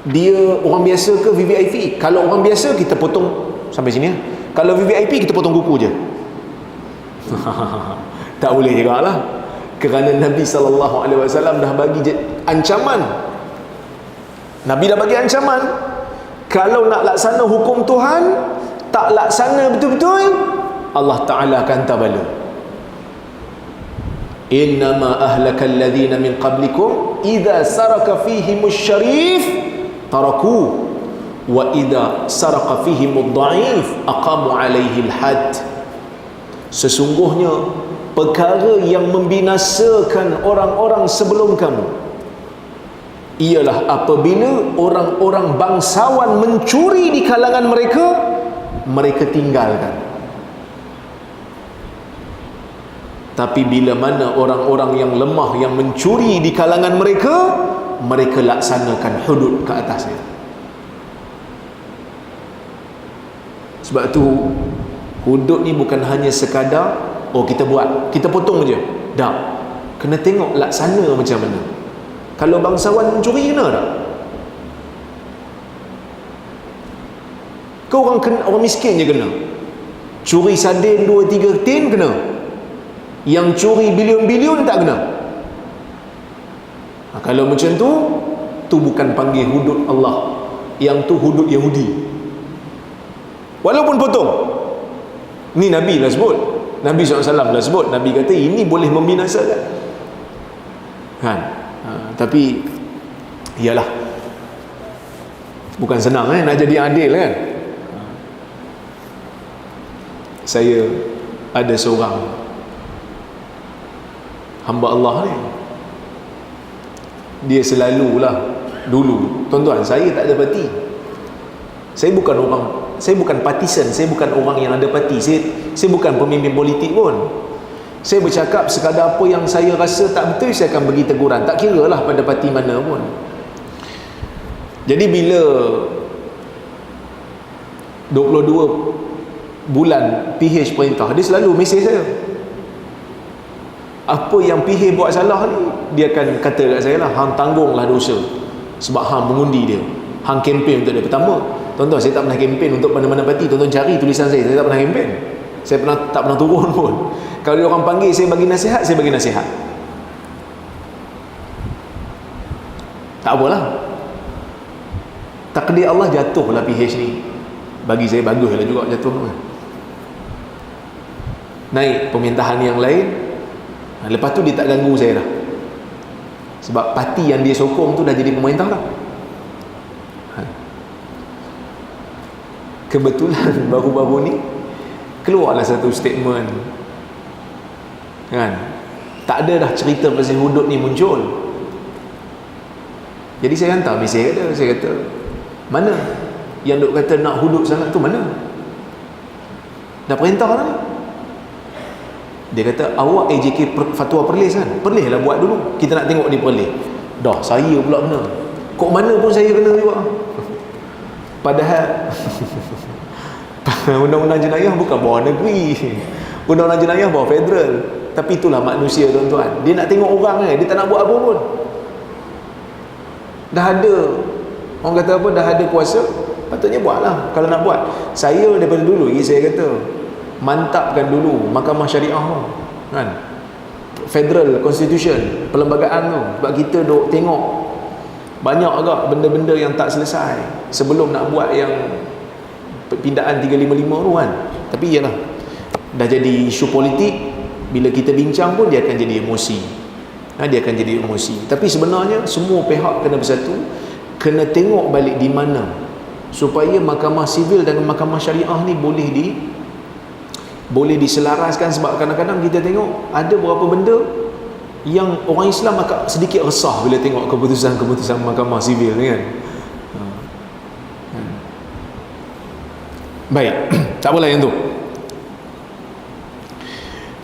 dia orang biasa ke VVIP? Kalau orang biasa kita potong sampai sini ya. Kalau VVIP kita potong kuku je. Tak boleh juga lah, kerana Nabi SAW dah bagi ancaman. Nabi dah bagi ancaman, kalau nak laksana hukum Tuhan, tak laksana betul-betul, Allah Ta'ala akan tabala. Innama ahlakal ladhina min qablikum idza saraka fihimus syarif taraku wa idza saraka fihimud dha'if aqamu alaihi al-had. Sesungguhnya perkara yang membinasakan orang-orang sebelum kamu ialah apabila orang-orang bangsawan mencuri di kalangan mereka, mereka tinggalkan. Tapi bila mana orang-orang yang lemah yang mencuri di kalangan mereka, mereka laksanakan hudud ke atasnya. Sebab tu hudud ni bukan hanya sekadar oh kita buat, kita potong je. Tak. Kena tengok laksana macam mana. Kalau bangsawan mencuri kena tak? Kau orang miskin je kena. Curi sardin 2-3 tin kena. Yang curi bilion-bilion tak kena. Kalau macam tu bukan panggil hudud Allah. Yang tu hudud Yahudi. Walaupun potong. Ni Nabi lah sebut. Nabi SAW lah sebut. Nabi kata ini boleh membinasakan. Kan? Tapi iyalah, bukan senang nak jadi adil kan. Saya ada seorang hamba Allah ni, dia selalulah dulu, tuan-tuan, saya tak ada parti. Saya bukan partisan, saya bukan orang yang ada parti. Saya bukan pemimpin politik pun. Saya bercakap sekadar apa yang saya rasa tak betul, saya akan bagi teguran, tak kira lah pada parti mana pun. Jadi bila 22 bulan PH perintah, dia selalu mesej saya. Apa yang PH buat salah ni, dia akan kata kat saya lah, hang tanggunglah dosa sebab hang mengundi dia, hang kempen untuk dia. Pertama, tuan-tuan, saya tak pernah kempen untuk mana-mana parti. Tuan-tuan cari tulisan saya tak pernah kempen. Saya tak pernah turun pun. Kalau dia orang panggil saya bagi nasihat, saya bagi nasihat. Tak apalah, takdir Allah jatuhlah PH ni. Bagi saya baguslah juga jatuh. Naik pemerintahan yang lain, lepas tu dia tak ganggu saya dah. Sebab parti yang dia sokong tu dah jadi pemerintah dah. Kebetulan baru-baru ni keluarlah satu statement, kan, tak ada dah cerita pasal hudud ni muncul. Jadi saya hantar mesej kat dia. Saya kata, mana yang duk kata nak hudud sangat tu, mana? Dah perintah dah ni. Dia kata, awak AJK Fatwa Perlis kan, Perlis lah buat dulu, kita nak tengok di Perlis. Dah, saya pula kena. Kok mana pun saya kena juga. Padahal undang-undang jenayah bukan bawah negeri, undang-undang jenayah bawah federal. Tapi itulah manusia, tuan-tuan. Dia nak tengok orang dia tak nak buat apa pun. Dah ada, orang kata apa, dah ada kuasa, patutnya buatlah kalau nak buat. Saya daripada dulu saya kata, mantapkan dulu mahkamah syariah tu, kan, federal constitution, perlembagaan tu. Sebab kita duk tengok banyak agak benda-benda yang tak selesai sebelum nak buat yang pindaan 355 tu kan. Tapi iyalah, dah jadi isu politik, bila kita bincang pun dia akan jadi emosi. Dia akan jadi emosi. Tapi sebenarnya semua pihak kena bersatu, kena tengok balik di mana supaya mahkamah sivil dan mahkamah syariah ni boleh diselaraskan. Sebab kadang-kadang kita tengok ada beberapa benda yang orang Islam agak sedikit resah bila tengok keputusan-keputusan mahkamah sivil ni kan. Baik, tak apalah yang tu.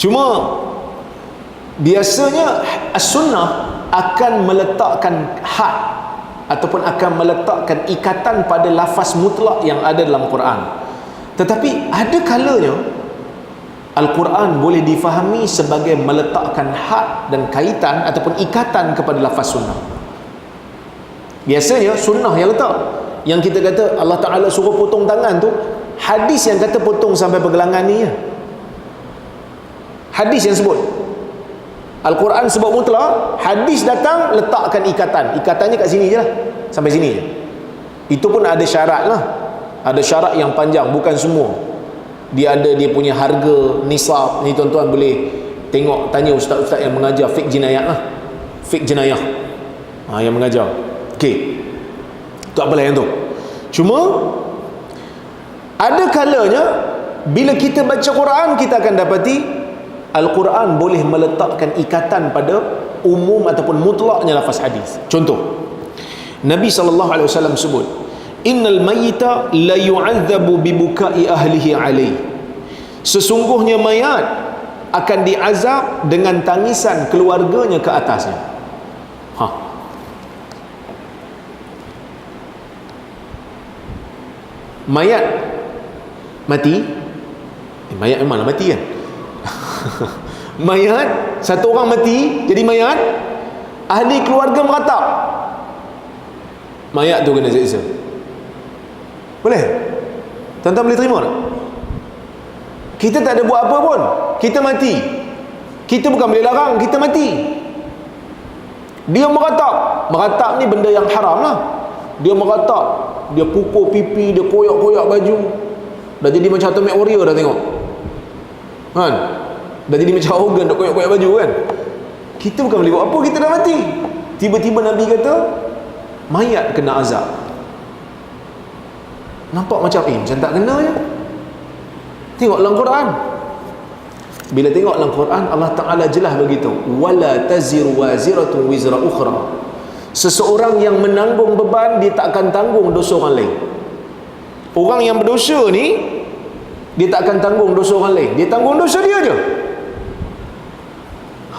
Cuma biasanya as-sunnah akan meletakkan had ataupun akan meletakkan ikatan pada lafaz mutlak yang ada dalam Quran. Tetapi ada kalanya Al-Quran boleh difahami sebagai meletakkan had dan kaitan ataupun ikatan kepada lafaz sunnah. Biasanya sunnah yang letak. Yang kita kata Allah Ta'ala suruh potong tangan tu, hadis yang kata potong sampai pergelangan ni ya. Hadis yang sebut. Al-Quran sebut mutlak, hadis datang letakkan ikatan. Ikatannya kat sini je lah, sampai sini je. Itu pun ada syarat lah. Ada syarat yang panjang, bukan semua. Dia ada dia punya harga nisab. Ni tuan-tuan boleh tengok, tanya ustaz-ustaz yang mengajar fiqh jinayah lah. Fiqh jinayah yang mengajar. Okey, tu apalah yang tu. Cuma ada kalanya bila kita baca Quran, kita akan dapati Al-Quran boleh meletakkan ikatan pada umum ataupun mutlaknya lafaz hadis. Contoh, Nabi SAW sebut, innal mayyita la yu'adzabu bibukai ahlihi alaih. Sesungguhnya mayat akan diazab dengan tangisan keluarganya ke atasnya. Mayat mati, mayat memanglah mati kan. Mayat, satu orang mati jadi mayat, ahli keluarga meratap, mayat tu kena siksa. Boleh? Tuan-tuan boleh terima tak? Kita tak ada buat apa pun, kita mati. Kita bukan boleh larang, kita mati. Dia meratap ni benda yang haram lah. Dia meratap, dia pukul pipi, dia koyak-koyak baju. Dah jadi macam Atomic Warrior dah tengok kan? Dah jadi macam Hogan, dah koyak-koyak baju kan? Kita bukan boleh buat apa, kita dah mati. Tiba-tiba Nabi kata mayat kena azab. Nampak macam macam tak kena je. Tengok dalam Quran. Bila tengok dalam Quran, Allah Ta'ala jelas begitu, wala taziru waziratun wizra ukhra. Seseorang yang menanggung beban, dia tak akan tanggung dosa orang lain. Orang yang berdosa ni, dia tak akan tanggung dosa orang lain, dia tanggung dosa dia je.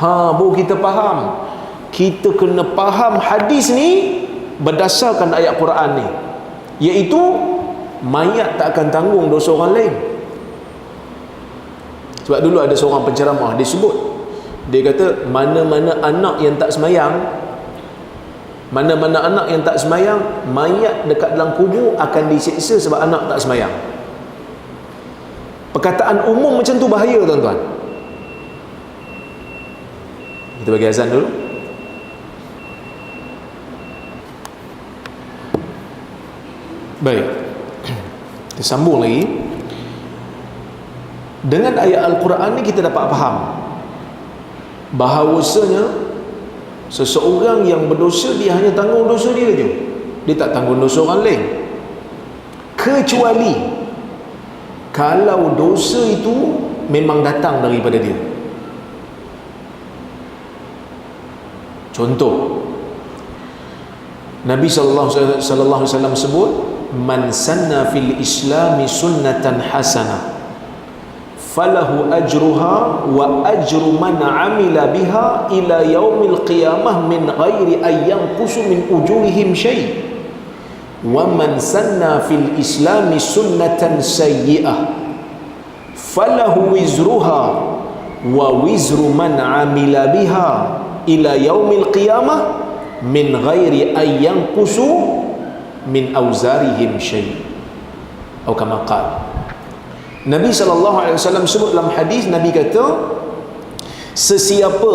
Baru kita faham. Kita kena faham hadis ni berdasarkan ayat Quran ni, iaitu mayat tak akan tanggung dosa orang lain. Sebab dulu ada seorang penceramah, dia sebut, dia kata mana-mana anak yang tak semayang, mayat dekat dalam kubur akan disiksa sebab anak tak semayang. Perkataan umum macam tu bahaya, tuan-tuan. Kita bagi azan dulu. Baik, kita sambung lagi. Dengan ayat Al-Quran ni kita dapat faham bahawasanya seseorang yang berdosa, dia hanya tanggung dosa dia je, dia tak tanggung dosa orang lain, kecuali kalau dosa itu memang datang daripada dia. Contoh, Nabi sallallahu alaihi wasallam sebut, man sanna fil islami sunnatan hasanah falahu ajruha wa ajru man amila biha ila yaumil qiyamah min ghairi an yanqusu min ujurihim syai', wa man sanna fil islami sunnatan sayyi'ah falahu wizruha wa wizru man amila biha ila yaumil qiyamah min ghairi an yanqusu min auzarihim syai', atau kama qala. Nabi SAW sebut dalam hadis, Nabi kata, sesiapa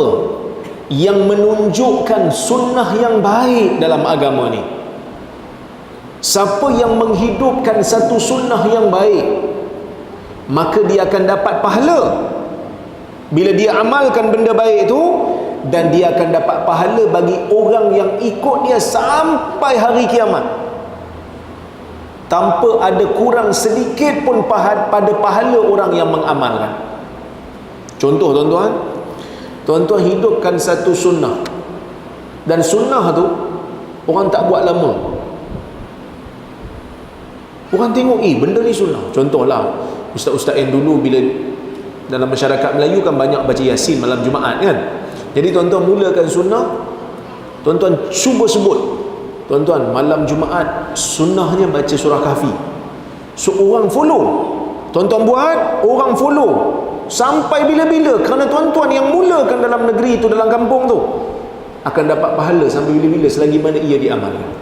yang menunjukkan sunnah yang baik dalam agama ni, siapa yang menghidupkan satu sunnah yang baik, maka dia akan dapat pahala bila dia amalkan benda baik itu, dan dia akan dapat pahala bagi orang yang ikut dia sampai hari kiamat, tanpa ada kurang sedikit pun pada pahala orang yang mengamalkan. Contoh, tuan-tuan hidupkan satu sunnah, dan sunnah tu orang tak buat lama, orang tengok benda ni sunnah. Contohlah ustaz-ustaz yang dulu bila dalam masyarakat Melayu kan banyak baca Yasin malam Jumaat kan. Jadi tuan-tuan mulakan sunnah, tuan-tuan cuba sebut, tuan-tuan malam Jumaat sunnahnya baca surah Kahfi. So orang follow, tuan-tuan buat, orang follow sampai bila-bila, kerana tuan-tuan yang mulakan dalam negeri tu, dalam kampung tu, akan dapat pahala sampai bila-bila selagi mana ia diamalkan.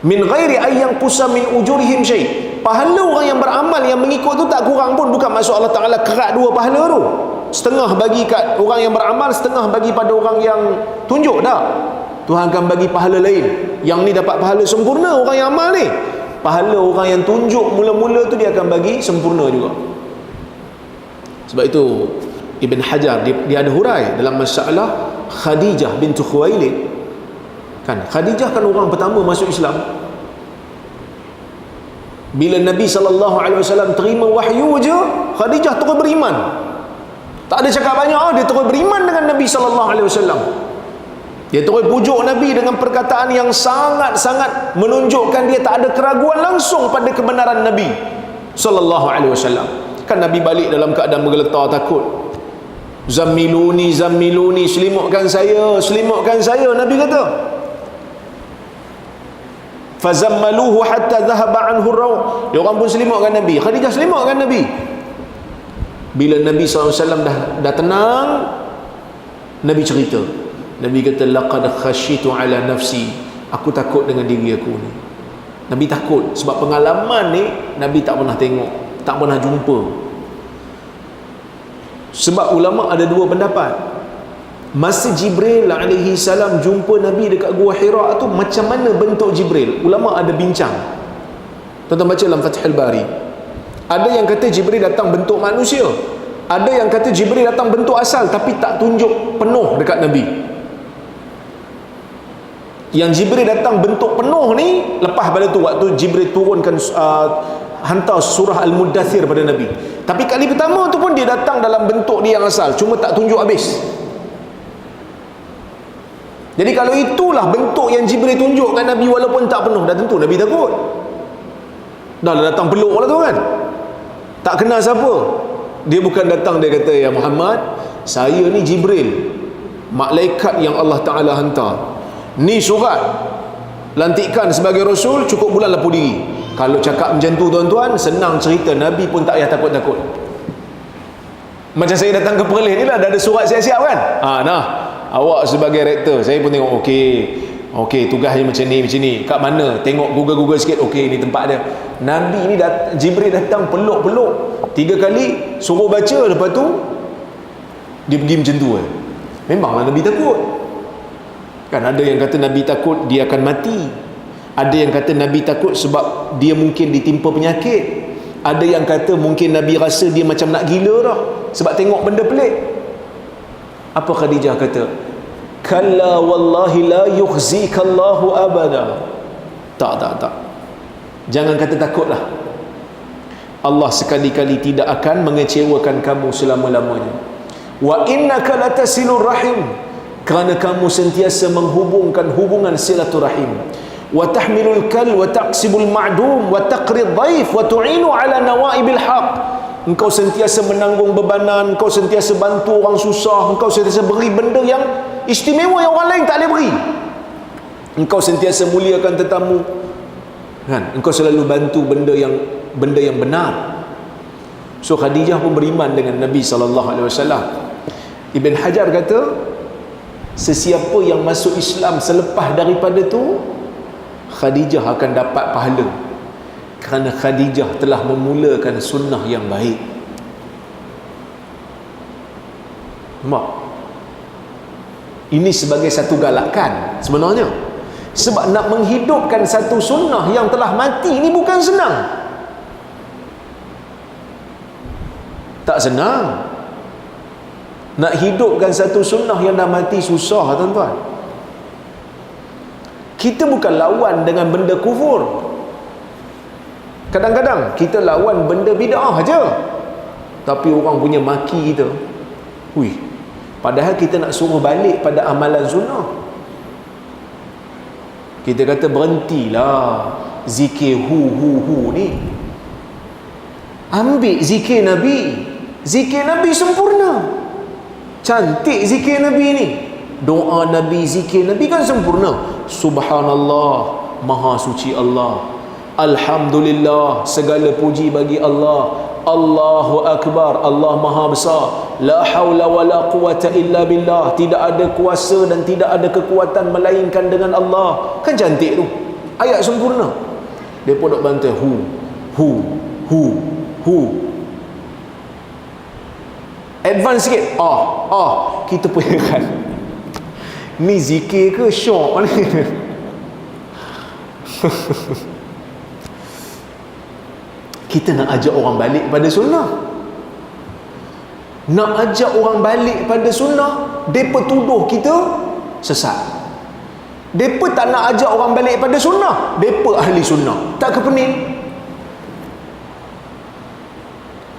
Min ghairi ayyang qusa min ujurihim syai'. Pahala orang yang beramal, yang mengikut tu tak kurang pun. Bukan maksud Allah Ta'ala kerat dua pahala tu, setengah bagi kat orang yang beramal, setengah bagi pada orang yang tunjuk. Tak, Tuhan akan bagi pahala lain. Yang ni dapat pahala sempurna, orang yang amal ni. Pahala orang yang tunjuk mula-mula tu dia akan bagi sempurna juga. Sebab itu Ibn Hajar dia ada hurai dalam masalah Khadijah bintu Khuwailid. Kan Khadijah kan orang pertama masuk Islam. Bila Nabi SAW terima wahyu je, Khadijah terus beriman. Tak ada cakap banyak, dia terus beriman dengan Nabi SAW. Dia terus pujuk Nabi dengan perkataan yang sangat-sangat menunjukkan dia tak ada keraguan langsung pada kebenaran Nabi SAW. Kan Nabi balik dalam keadaan menggeletar takut. Zammiluni, zammiluni, selimutkan saya, Nabi kata. Fazammaluhu hatta dhahaba anhu ar-raw. Dia orang pun selimutkan Nabi. Khadijah selimutkan Nabi. Bila Nabi SAW dah tenang, Nabi cerita, Nabi kata laqad khasyitu ala nafsi, aku takut dengan diri aku ni. Nabi takut sebab pengalaman ni Nabi tak pernah tengok, tak pernah jumpa. Sebab ulama ada dua pendapat. Masa Jibril alaihi salam jumpa Nabi dekat Gua Hira tu, macam mana bentuk Jibril? Ulama ada bincang. Tuan-tuan baca dalam Fathul Bari. Ada yang kata Jibril datang bentuk manusia, ada yang kata Jibril datang bentuk asal tapi tak tunjuk penuh dekat Nabi. Yang Jibril datang bentuk penuh ni lepas pada tu, waktu Jibril turunkan hantar surah Al-Muddathir pada Nabi. Tapi kali pertama tu pun dia datang dalam bentuk dia yang asal, cuma tak tunjuk habis. Jadi kalau itulah bentuk yang Jibril tunjukkan Nabi walaupun tak penuh, dah tentu Nabi takut. Dah datang peluk lah tu kan, tak kenal siapa. Dia bukan datang, dia kata, ya Muhammad, saya ni Jibril, malaikat yang Allah Ta'ala hantar. Ni surat lantikan sebagai Rasul, cukup bulan lepuh diri. Kalau cakap macam tu tuan-tuan, senang cerita, Nabi pun tak payah takut-takut. Macam saya datang ke Perlis ni lah, dah ada surat siap-siap kan. Nah, awak sebagai rektor, saya pun tengok, okey, tugasnya macam ni. Kat mana? Tengok Google sikit, okey, ni tempat dia. Nabi ni Jibril datang peluk 3 kali, suruh baca, lepas tu dia pergi macam tu. Memanglah Nabi takut. Kan ada yang kata Nabi takut dia akan mati. Ada yang kata Nabi takut sebab dia mungkin ditimpa penyakit. Ada yang kata mungkin Nabi rasa dia macam nak gila dah sebab tengok benda pelik. Apa Khadijah kata? Kalla wallahi la yukhzikallahu abada. Tak. Jangan kata takutlah. Allah sekali-kali tidak akan mengecewakan kamu selama-lamanya. Wa innaka latasilur rahim, kerana kamu sentiasa menghubungkan hubungan silaturahim. Wa tahmilul kal wa taqsibul ma'dum wa taqrid dhaif wa tu'inu ala nawaibil haq. Engkau sentiasa menanggung bebanan, engkau sentiasa bantu orang susah, engkau sentiasa beri benda yang istimewa yang orang lain tak boleh beri. Engkau sentiasa muliakan tetamu. Kan? Engkau selalu bantu benda yang benar. So Khadijah pun beriman dengan Nabi SAW. Ibn Hajar kata, sesiapa yang masuk Islam selepas daripada tu, Khadijah akan dapat pahala, kerana Khadijah telah memulakan sunnah yang baik. Mak, ini sebagai satu galakan sebenarnya. Sebab nak menghidupkan satu sunnah yang telah mati ini bukan senang. Tak senang. Nak hidupkan satu sunnah yang dah mati susah tuan-tuan. Kita bukan lawan dengan benda kufur. Kadang-kadang kita lawan benda bid'ah aja, tapi orang punya maki kita. Padahal kita nak suruh balik pada amalan sunnah. Kita kata berhentilah zikir hu ni. Ambil zikir Nabi. Zikir Nabi sempurna. Cantik zikir Nabi ni. Doa Nabi, zikir Nabi kan sempurna. Subhanallah, maha suci Allah. Alhamdulillah, segala puji bagi Allah. Allahu Akbar, Allah maha besar. La hawla wa la quwata illa billah. Tidak ada kuasa dan tidak ada kekuatan melainkan dengan Allah. Kan cantik tu, ayat sempurna. Dia pun duk bantai hu. Advance sikit, kita pun kan, ni zikir ke syok ni? Kita nak ajak orang balik pada sunnah. Nak ajak orang balik pada sunnah, mereka tuduh kita sesat. Mereka tak nak ajak orang balik pada sunnah, mereka ahli sunnah. Tak kepening.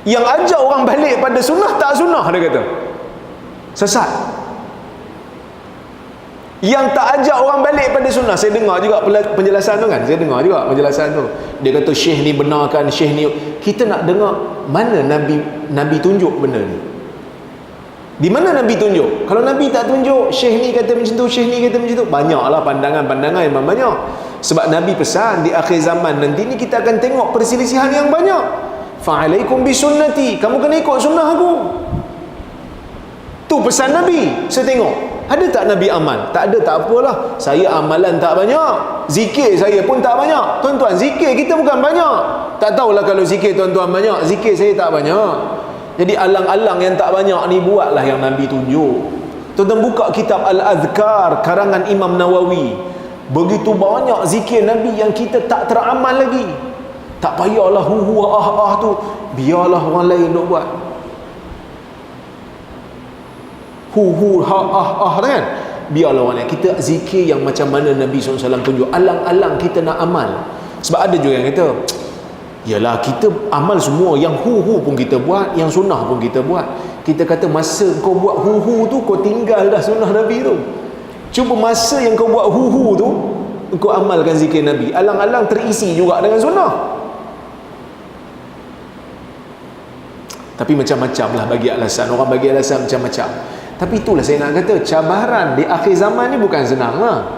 Yang ajak orang balik pada sunnah tak sunnah, dia kata sesat. Yang tak ajak orang balik pada sunnah, saya dengar juga penjelasan tu kan, dia kata syekh ni benarkan, syekh ni. Kita nak dengar mana Nabi tunjuk benda ni. Di mana Nabi tunjuk? Kalau Nabi tak tunjuk, syekh ni kata macam tu, syekh ni kata macam tu, banyaklah pandangan-pandangan yang banyak. Sebab Nabi pesan di akhir zaman nanti ni kita akan tengok perselisihan yang banyak. Fa'alaikum bisunnati, kamu kena ikut sunnah aku. Tu Tu pesan Nabi. Saya tengok, ada tak Nabi amal? Tak ada, tak apalah. Saya amalan tak banyak, zikir saya pun tak banyak. Tuan-tuan, zikir kita bukan banyak. Tak tahulah kalau zikir tuan-tuan banyak, zikir saya tak banyak. Jadi alang-alang yang tak banyak ni buatlah yang Nabi tunjuk. Tuan-tuan buka kitab Al-Azkar karangan Imam Nawawi. Begitu banyak zikir Nabi yang kita tak teramal lagi. Tak payahlah hu ah tu, biarlah orang lain nak buat. Hu ha kan, biarlah orang lain. Kita zikir yang macam mana Nabi SAW tunjuk. Alang-alang kita nak amal. Sebab ada juga yang kata, yalah kita amal semua, yang hu pun kita buat, yang sunnah pun kita buat. Kita kata masa kau buat hu tu, kau tinggal dah sunnah Nabi tu. Cuba masa yang kau buat hu tu, kau amalkan zikir Nabi. Alang-alang terisi juga dengan sunnah. Tapi macam-macam lah bagi alasan. Orang bagi alasan macam-macam. Tapi itulah saya nak kata, cabaran di akhir zaman ni bukan senang lah.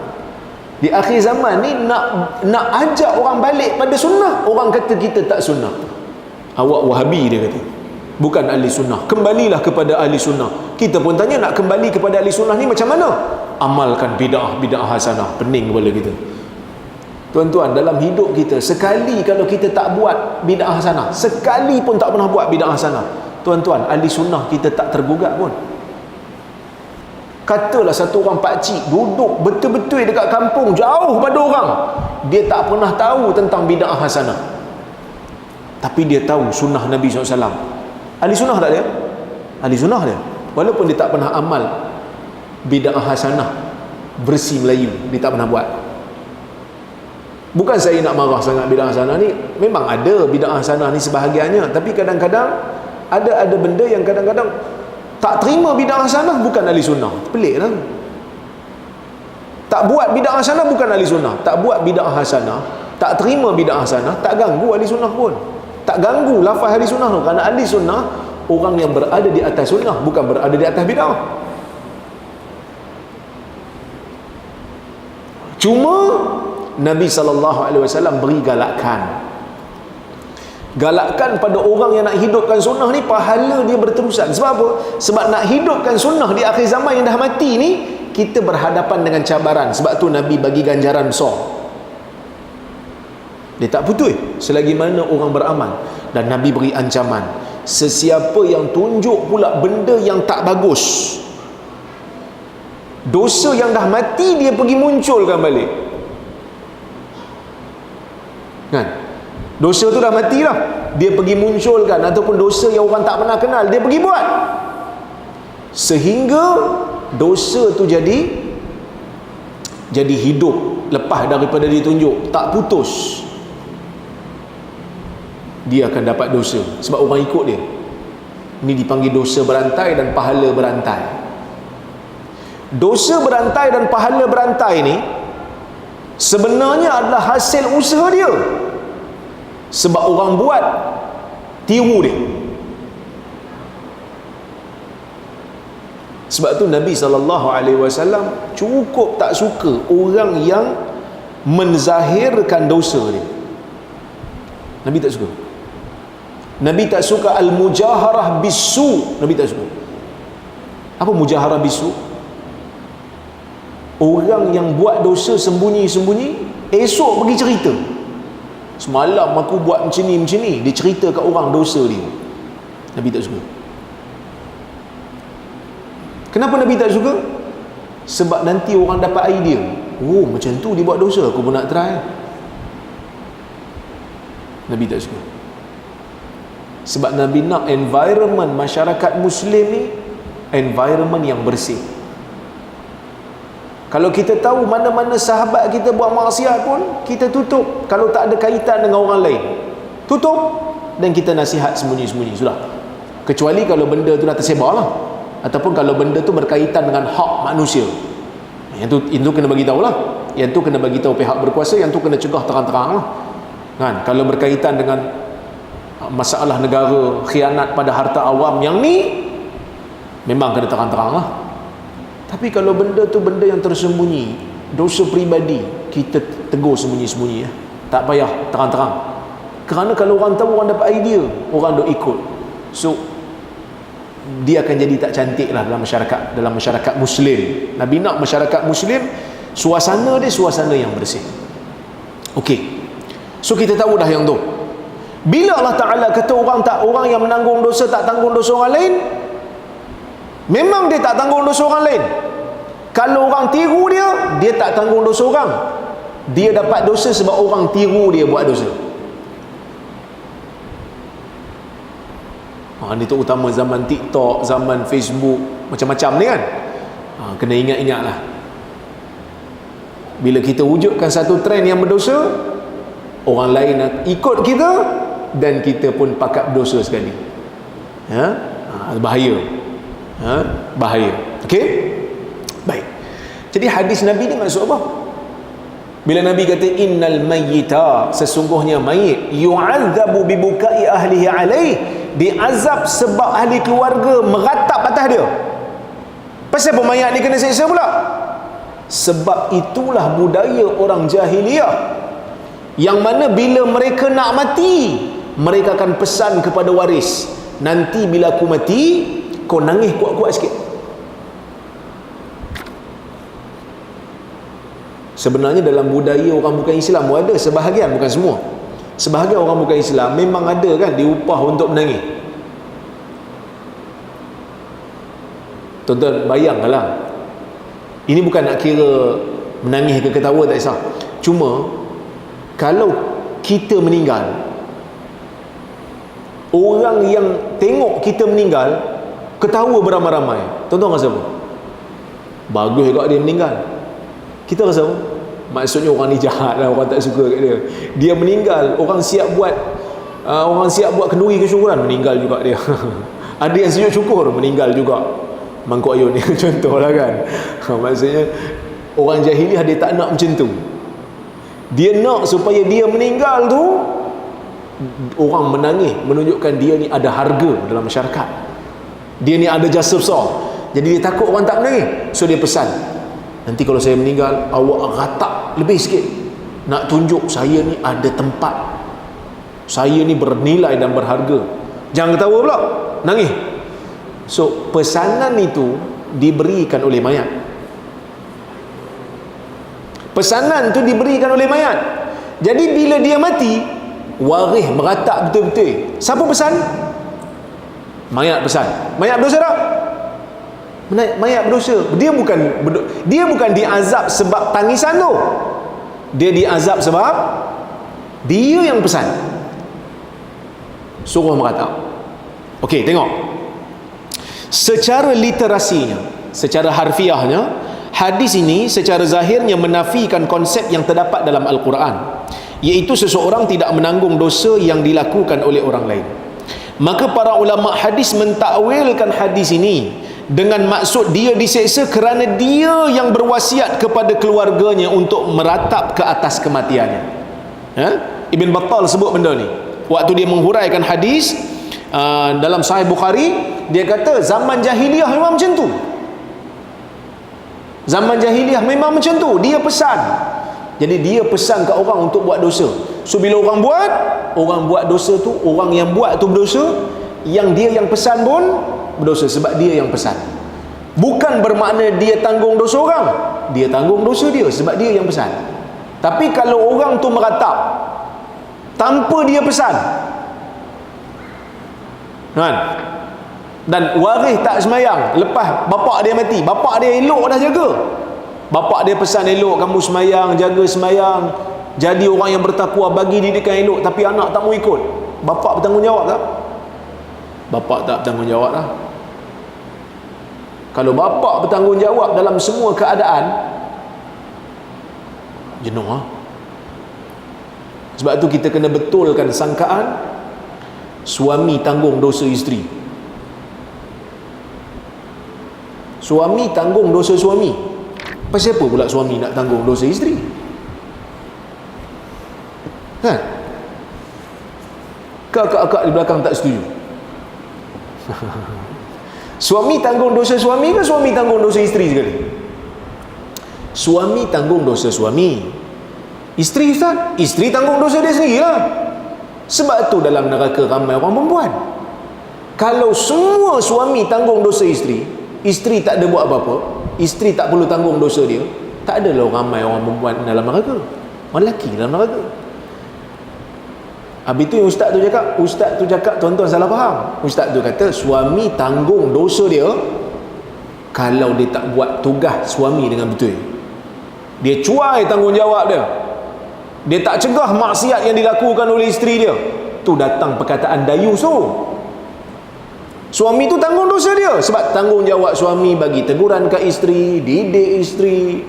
Di akhir zaman ni nak ajak orang balik pada sunnah. Orang kata kita tak sunnah. Awak Wahabi, dia kata, bukan ahli sunnah. Kembalilah kepada ahli sunnah. Kita pun tanya, nak kembali kepada ahli sunnah ni macam mana? Amalkan bid'ah hasanah. Pening kepala kita. Tuan-tuan, dalam hidup kita, sekali kalau kita tak buat bid'ah hasanah, sekali pun tak pernah buat bid'ah hasanah, tuan-tuan, ahli sunnah kita tak tergugat pun. Katalah satu orang pakcik duduk betul-betul dekat kampung, jauh pada orang, dia tak pernah tahu tentang bid'ah hasanah, tapi dia tahu sunnah Nabi SAW. Ahli sunnah tak dia? Ahli sunnah dia, walaupun dia tak pernah amal bid'ah hasanah bersih Melayu, dia tak pernah buat. Bukan saya nak marah sangat bid'ah hasanah ni, memang ada bid'ah hasanah ni sebahagiannya, tapi kadang-kadang ada benda yang kadang-kadang tak terima bid'ah hasanah bukan ahli sunnah. Pelik lah. Tak buat bid'ah hasanah bukan ahli sunnah. Tak buat bid'ah hasanah, tak terima bid'ah hasanah, tak ganggu ahli sunnah pun. Tak ganggu lafaz ahli sunnah tu. Kerana ahli sunnah orang yang berada di atas sunnah, bukan berada di atas bid'ah. Cuma Nabi SAW beri galakan pada orang yang nak hidupkan sunnah ni, pahala dia berterusan. Sebab apa? Sebab nak hidupkan sunnah di akhir zaman yang dah mati ni, kita berhadapan dengan cabaran. Sebab tu Nabi bagi ganjaran besar. Dia tak putus selagi mana orang beramal. Dan Nabi beri ancaman, sesiapa yang tunjuk pula benda yang tak bagus, dosa yang dah mati dia pergi munculkan balik, kan? Dosa tu dah mati lah, dia pergi munculkan. Ataupun dosa yang orang tak pernah kenal, dia pergi buat, sehingga dosa tu jadi hidup lepas daripada ditunjuk, tak putus. Dia akan dapat dosa sebab orang ikut dia. Ini dipanggil dosa berantai dan pahala berantai. Dosa berantai dan pahala berantai ni sebenarnya adalah hasil usaha dia. Sebab orang buat, tiru dia. Sebab tu Nabi SAW cukup tak suka orang yang menzahirkan dosa dia. Nabi tak suka. Nabi tak suka al-mujaharah bisu. Nabi tak suka. Apa mujaharah bisu? Orang yang buat dosa sembunyi-sembunyi, esok pergi cerita, semalam aku buat macam ni, dia cerita kat orang dosa dia. Nabi tak suka. Kenapa Nabi tak suka? Sebab nanti orang dapat idea, oh macam tu dia buat dosa, aku pun nak try. Nabi tak suka. Sebab Nabi nak environment masyarakat Muslim ni environment yang bersih. Kalau kita tahu mana-mana sahabat kita buat maksiat pun, kita tutup. Kalau tak ada kaitan dengan orang lain, tutup, dan kita nasihat sembunyi-sembunyi, sudah. Kecuali kalau benda tu dah tersebar lah, ataupun kalau benda tu berkaitan dengan hak manusia, yang tu kena bagi tahu lah. Yang tu kena bagi tahu pihak berkuasa, yang tu kena cegah terang-terang lah, kan? Kalau berkaitan dengan masalah negara, khianat pada harta awam, yang ni memang kena terang-terang lah. Tapi kalau benda tu benda yang tersembunyi, dosa peribadi, kita tegur sembunyi-sembunyi ya. Tak payah terang-terang. Kerana kalau orang tahu, orang dapat idea, orang duk ikut. So dia akan jadi tak cantik lah dalam masyarakat Muslim. Nabi nak masyarakat Muslim suasana dia suasana yang bersih. Okey, so kita tahu dah yang tu. Bila Allah Ta'ala kata orang yang menanggung dosa tak tanggung dosa orang lain, memang dia tak tanggung dosa orang lain. Kalau orang tiru dia tak tanggung dosa orang. Dia dapat dosa sebab orang tiru dia buat dosa. Ini terutama zaman TikTok, zaman Facebook, macam-macam ni kan. Kena ingat-ingat lah. Bila kita wujudkan satu trend yang berdosa, orang lain nak ikut kita, dan kita pun pakat berdosa sekali. Bahaya. Bahaya. Okey? Baik. Jadi hadis Nabi ni maksud apa? Bila Nabi kata innal mayyita, sesungguhnya mayit, yu'adzabu bibukai ahlihi alaih, diazab sebab ahli keluarga meratap atas dia. Pasal apa mayat ni kena seksa pula? Sebab itulah budaya orang jahiliah, yang mana bila mereka nak mati, mereka akan pesan kepada waris, nanti bila aku mati, kau nangis kuat-kuat sikit. Sebenarnya dalam budaya orang bukan Islam ada sebahagian, bukan semua, sebahagian orang bukan Islam memang ada kan diupah untuk menangis. Tuan-tuan bayangkanlah, ini bukan nak kira menangis ke ketawa, tak kisah. Cuma kalau kita meninggal, orang yang tengok kita meninggal ketawa beramai-ramai, tuan-tuan rasa apa? Bagus juga dia meninggal. Kita rasa apa? Maksudnya orang ni jahat lah, orang tak suka kat dia. Dia meninggal, orang siap buat kenduri kesyukuran, meninggal juga dia. Ada yang sujud syukur, meninggal juga mangkuk ayun ni. Contohlah kan. Maksudnya orang jahiliah dia tak nak macam tu. Dia nak supaya dia meninggal tu orang menangis, menunjukkan dia ni ada harga dalam masyarakat, dia ni ada jasa besar. Jadi dia takut orang tak menangis, so dia pesan, nanti kalau saya meninggal awak ratap lebih sikit, nak tunjuk saya ni ada tempat, saya ni bernilai dan berharga. Jangan ketawa pula, nangis. So pesanan itu diberikan oleh mayat. Pesanan tu diberikan oleh mayat. Jadi bila dia mati, waris meratap betul-betul. Siapa pesan? Mayat pesan. Mayat berdosa tak? Mayat berdosa. Dia bukan diazab sebab tangisan tu. Dia diazab sebab dia yang pesan, suruh meratap. Okey, tengok. Secara literasinya, secara harfiahnya, hadis ini secara zahirnya menafikan konsep yang terdapat dalam Al-Quran, iaitu seseorang tidak menanggung dosa yang dilakukan oleh orang lain. Maka para ulama hadis mentakwilkan hadis ini dengan maksud dia diseksa kerana dia yang berwasiat kepada keluarganya untuk meratap ke atas kematiannya. Ibn Battal sebut benda ni waktu dia menghuraikan hadis dalam Sahih Bukhari. Dia kata zaman jahiliah memang macam tu. Zaman jahiliah memang macam tu. Dia pesan. Jadi dia pesan kat orang untuk buat dosa. So bila orang buat dosa tu, orang yang buat tu berdosa, yang dia yang pesan pun berdosa sebab dia yang pesan. Bukan bermakna dia tanggung dosa orang. Dia tanggung dosa dia sebab dia yang pesan. Tapi kalau orang tu meratap tanpa dia pesan, kan? Dan waris tak semayang lepas bapak dia mati, bapak dia elok dah jaga, bapak dia pesan elok kamu semayang, jaga semayang, jadi orang yang bertakwa, bagi didikan elok, tapi anak tak mau ikut, bapak bertanggungjawab tak? Bapak tak bertanggungjawab lah. Kalau bapak bertanggungjawab dalam semua keadaan, jenuh lah. Sebab tu kita kena betulkan sangkaan suami tanggung dosa isteri. Suami tanggung dosa suami. Pasal apa pula suami nak tanggung dosa isteri? Kan? Kakak-kakak di belakang tak setuju. Suami tanggung dosa suami ke suami tanggung dosa isteri sekali? Suami tanggung dosa suami. Isteri Ustaz? Isteri tanggung dosa dia sendirilah. Sebab tu dalam neraka ramai orang perempuan. Kalau semua suami tanggung dosa isteri, isteri tak ada buat apa-apa, isteri tak perlu tanggung dosa dia, tak adalah ramai orang perempuan dalam neraka, orang lelaki dalam neraka. Habis tu yang ustaz tu cakap tuan-tuan salah faham. Ustaz tu kata suami tanggung dosa dia kalau dia tak buat tugas suami dengan betul. Dia cuai tanggungjawab dia. Dia tak cegah maksiat yang dilakukan oleh isteri dia. Tu datang perkataan dayus tu. Suami tu tanggung dosa dia sebab tanggungjawab suami bagi teguran ke isteri, didik isteri.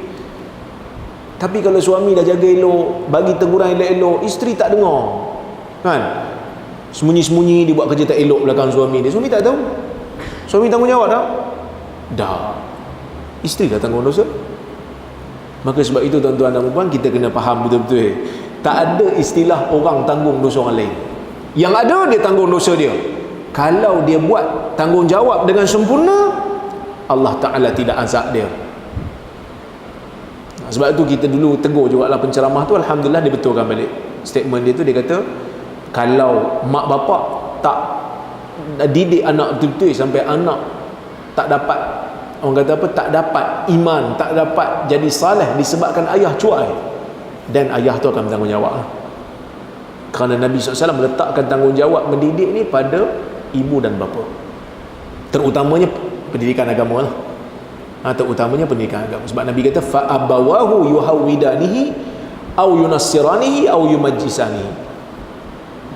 Tapi kalau suami dah jaga elok, bagi teguran elok-elok, isteri tak dengar. Kan? Sembunyi-sembunyi dia buat kerja tak elok belakang suami dia. Suami tak tahu. Suami tanggungjawab tak? Dah. Isteri dah tanggung dosa. Maka sebab itu tuan-tuan dan puan, kita kena faham betul-betul. Tak ada istilah orang tanggung dosa orang lain. Yang ada dia tanggung dosa dia. Kalau dia buat tanggungjawab dengan sempurna, Allah Ta'ala tidak azab dia. Sebab itu kita dulu tegur juga lah penceramah tu, alhamdulillah dia betulkan balik. Statement dia tu, dia kata kalau mak bapak tak didik anak betul-betul sampai anak tak dapat, orang kata apa, tak dapat iman, tak dapat jadi saleh disebabkan ayah cuai, dan ayah tu akan bertanggungjawab. Kerana Nabi SAW meletakkan tanggungjawab mendidik ni pada ibu dan bapa, terutamanya pendidikan agama lah. Terutamanya pendidikan agama. Sebab Nabi kata fa abawahu yuhawidanihi au yunassiranihi au yumajjisanihi.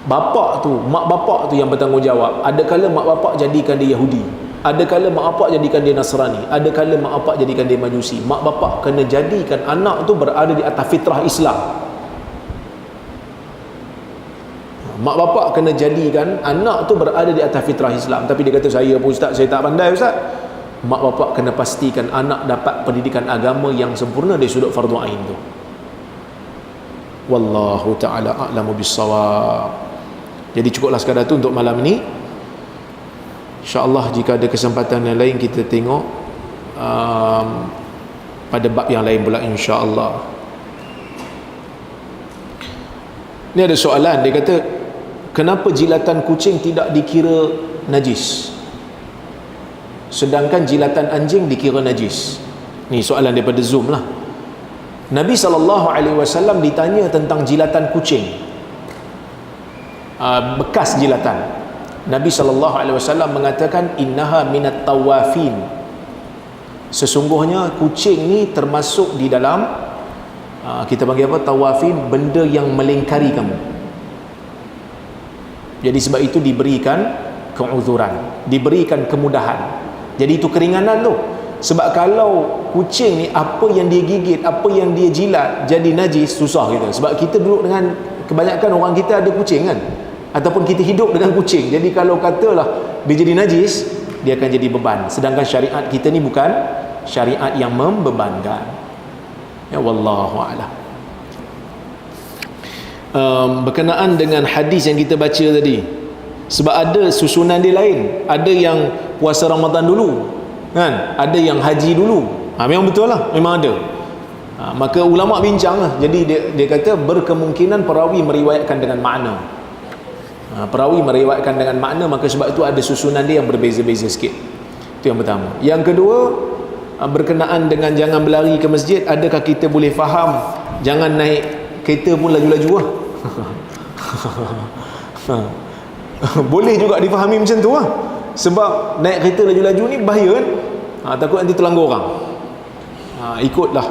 Bapak tu, mak bapak tu yang bertanggungjawab. Ada kala mak bapak jadikan dia Yahudi, ada kala mak bapak jadikan dia Nasrani, ada kala mak bapak jadikan dia Majusi. Mak bapak kena jadikan anak tu berada di atas fitrah Islam. Mak bapak kena jadikan anak tu berada di atas fitrah Islam. Tapi dia kata, saya pun ustaz, saya tak pandai ustaz. Mak bapak kena pastikan anak dapat pendidikan agama yang sempurna dari sudut fardu ain tu. Wallahu ta'ala a'lamu bis-shawab. Jadi cukuplah sekadar tu untuk malam ini. InsyaAllah jika ada kesempatan yang lain kita tengok pada bab yang lain pula, insyaAllah. Ni ada soalan, dia kata kenapa jilatan kucing tidak dikira najis sedangkan jilatan anjing dikira najis? Ni soalan daripada Zoom lah. Nabi SAW ditanya tentang jilatan kucing, bekas jilatan. Nabi SAW mengatakan innaha minat tawafin, sesungguhnya kucing ni termasuk di dalam kita panggil apa, tawafin, benda yang melingkari kamu. Jadi sebab itu diberikan keuzuran, diberikan kemudahan. Jadi itu keringanan tu. Sebab kalau kucing ni apa yang dia gigit, apa yang dia jilat jadi najis, susah kita. Sebab kita duduk dengan, kebanyakan orang kita ada kucing kan, ataupun kita hidup dengan kucing. Jadi kalau katalah dia jadi najis, dia akan jadi beban. Sedangkan syariat kita ni bukan syariat yang membebankan. Ya, wallahu a'lam. Berkenaan dengan hadis yang kita baca tadi, sebab ada susunan dia lain. Ada yang puasa Ramadan dulu kan, ada yang haji dulu. Memang betul lah, memang ada. Maka ulama bincang lah. Jadi dia kata berkemungkinan perawi meriwayatkan dengan makna. Perawi meriwayatkan dengan makna, maka sebab itu ada susunan dia yang berbeza-beza sikit. Itu yang pertama. Yang kedua, berkenaan dengan jangan berlari ke masjid, adakah kita boleh faham jangan naik kereta pun laju-laju lah? Boleh juga difahami macam tu lah. Sebab naik kereta laju-laju ni bahaya kan. Takut nanti terlanggar orang. Ikutlah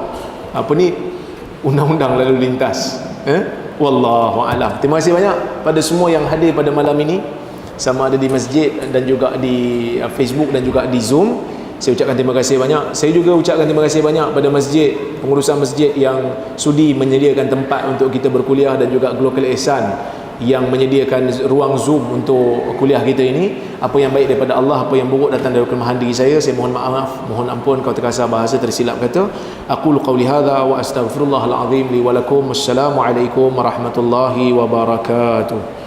apa ni, undang-undang lalu lintas. Wallahu a'lam. Terima kasih banyak pada semua yang hadir pada malam ini, sama ada di masjid dan juga di Facebook dan juga di Zoom. Saya ucapkan terima kasih banyak. Saya juga ucapkan terima kasih banyak pada masjid, pengurusan masjid yang sudi menyediakan tempat untuk kita berkuliah, dan juga Global Ihsan yang menyediakan ruang Zoom untuk kuliah kita ini. Apa yang baik daripada Allah, apa yang buruk datang dari kelemahan diri saya mohon maaf, mohon ampun kalau terkasar bahasa tersilap kata. Aqulu qawli hadza wa astaghfirullahal azim li wa lakum. Wassalamualaikum warahmatullahi wabarakatuh.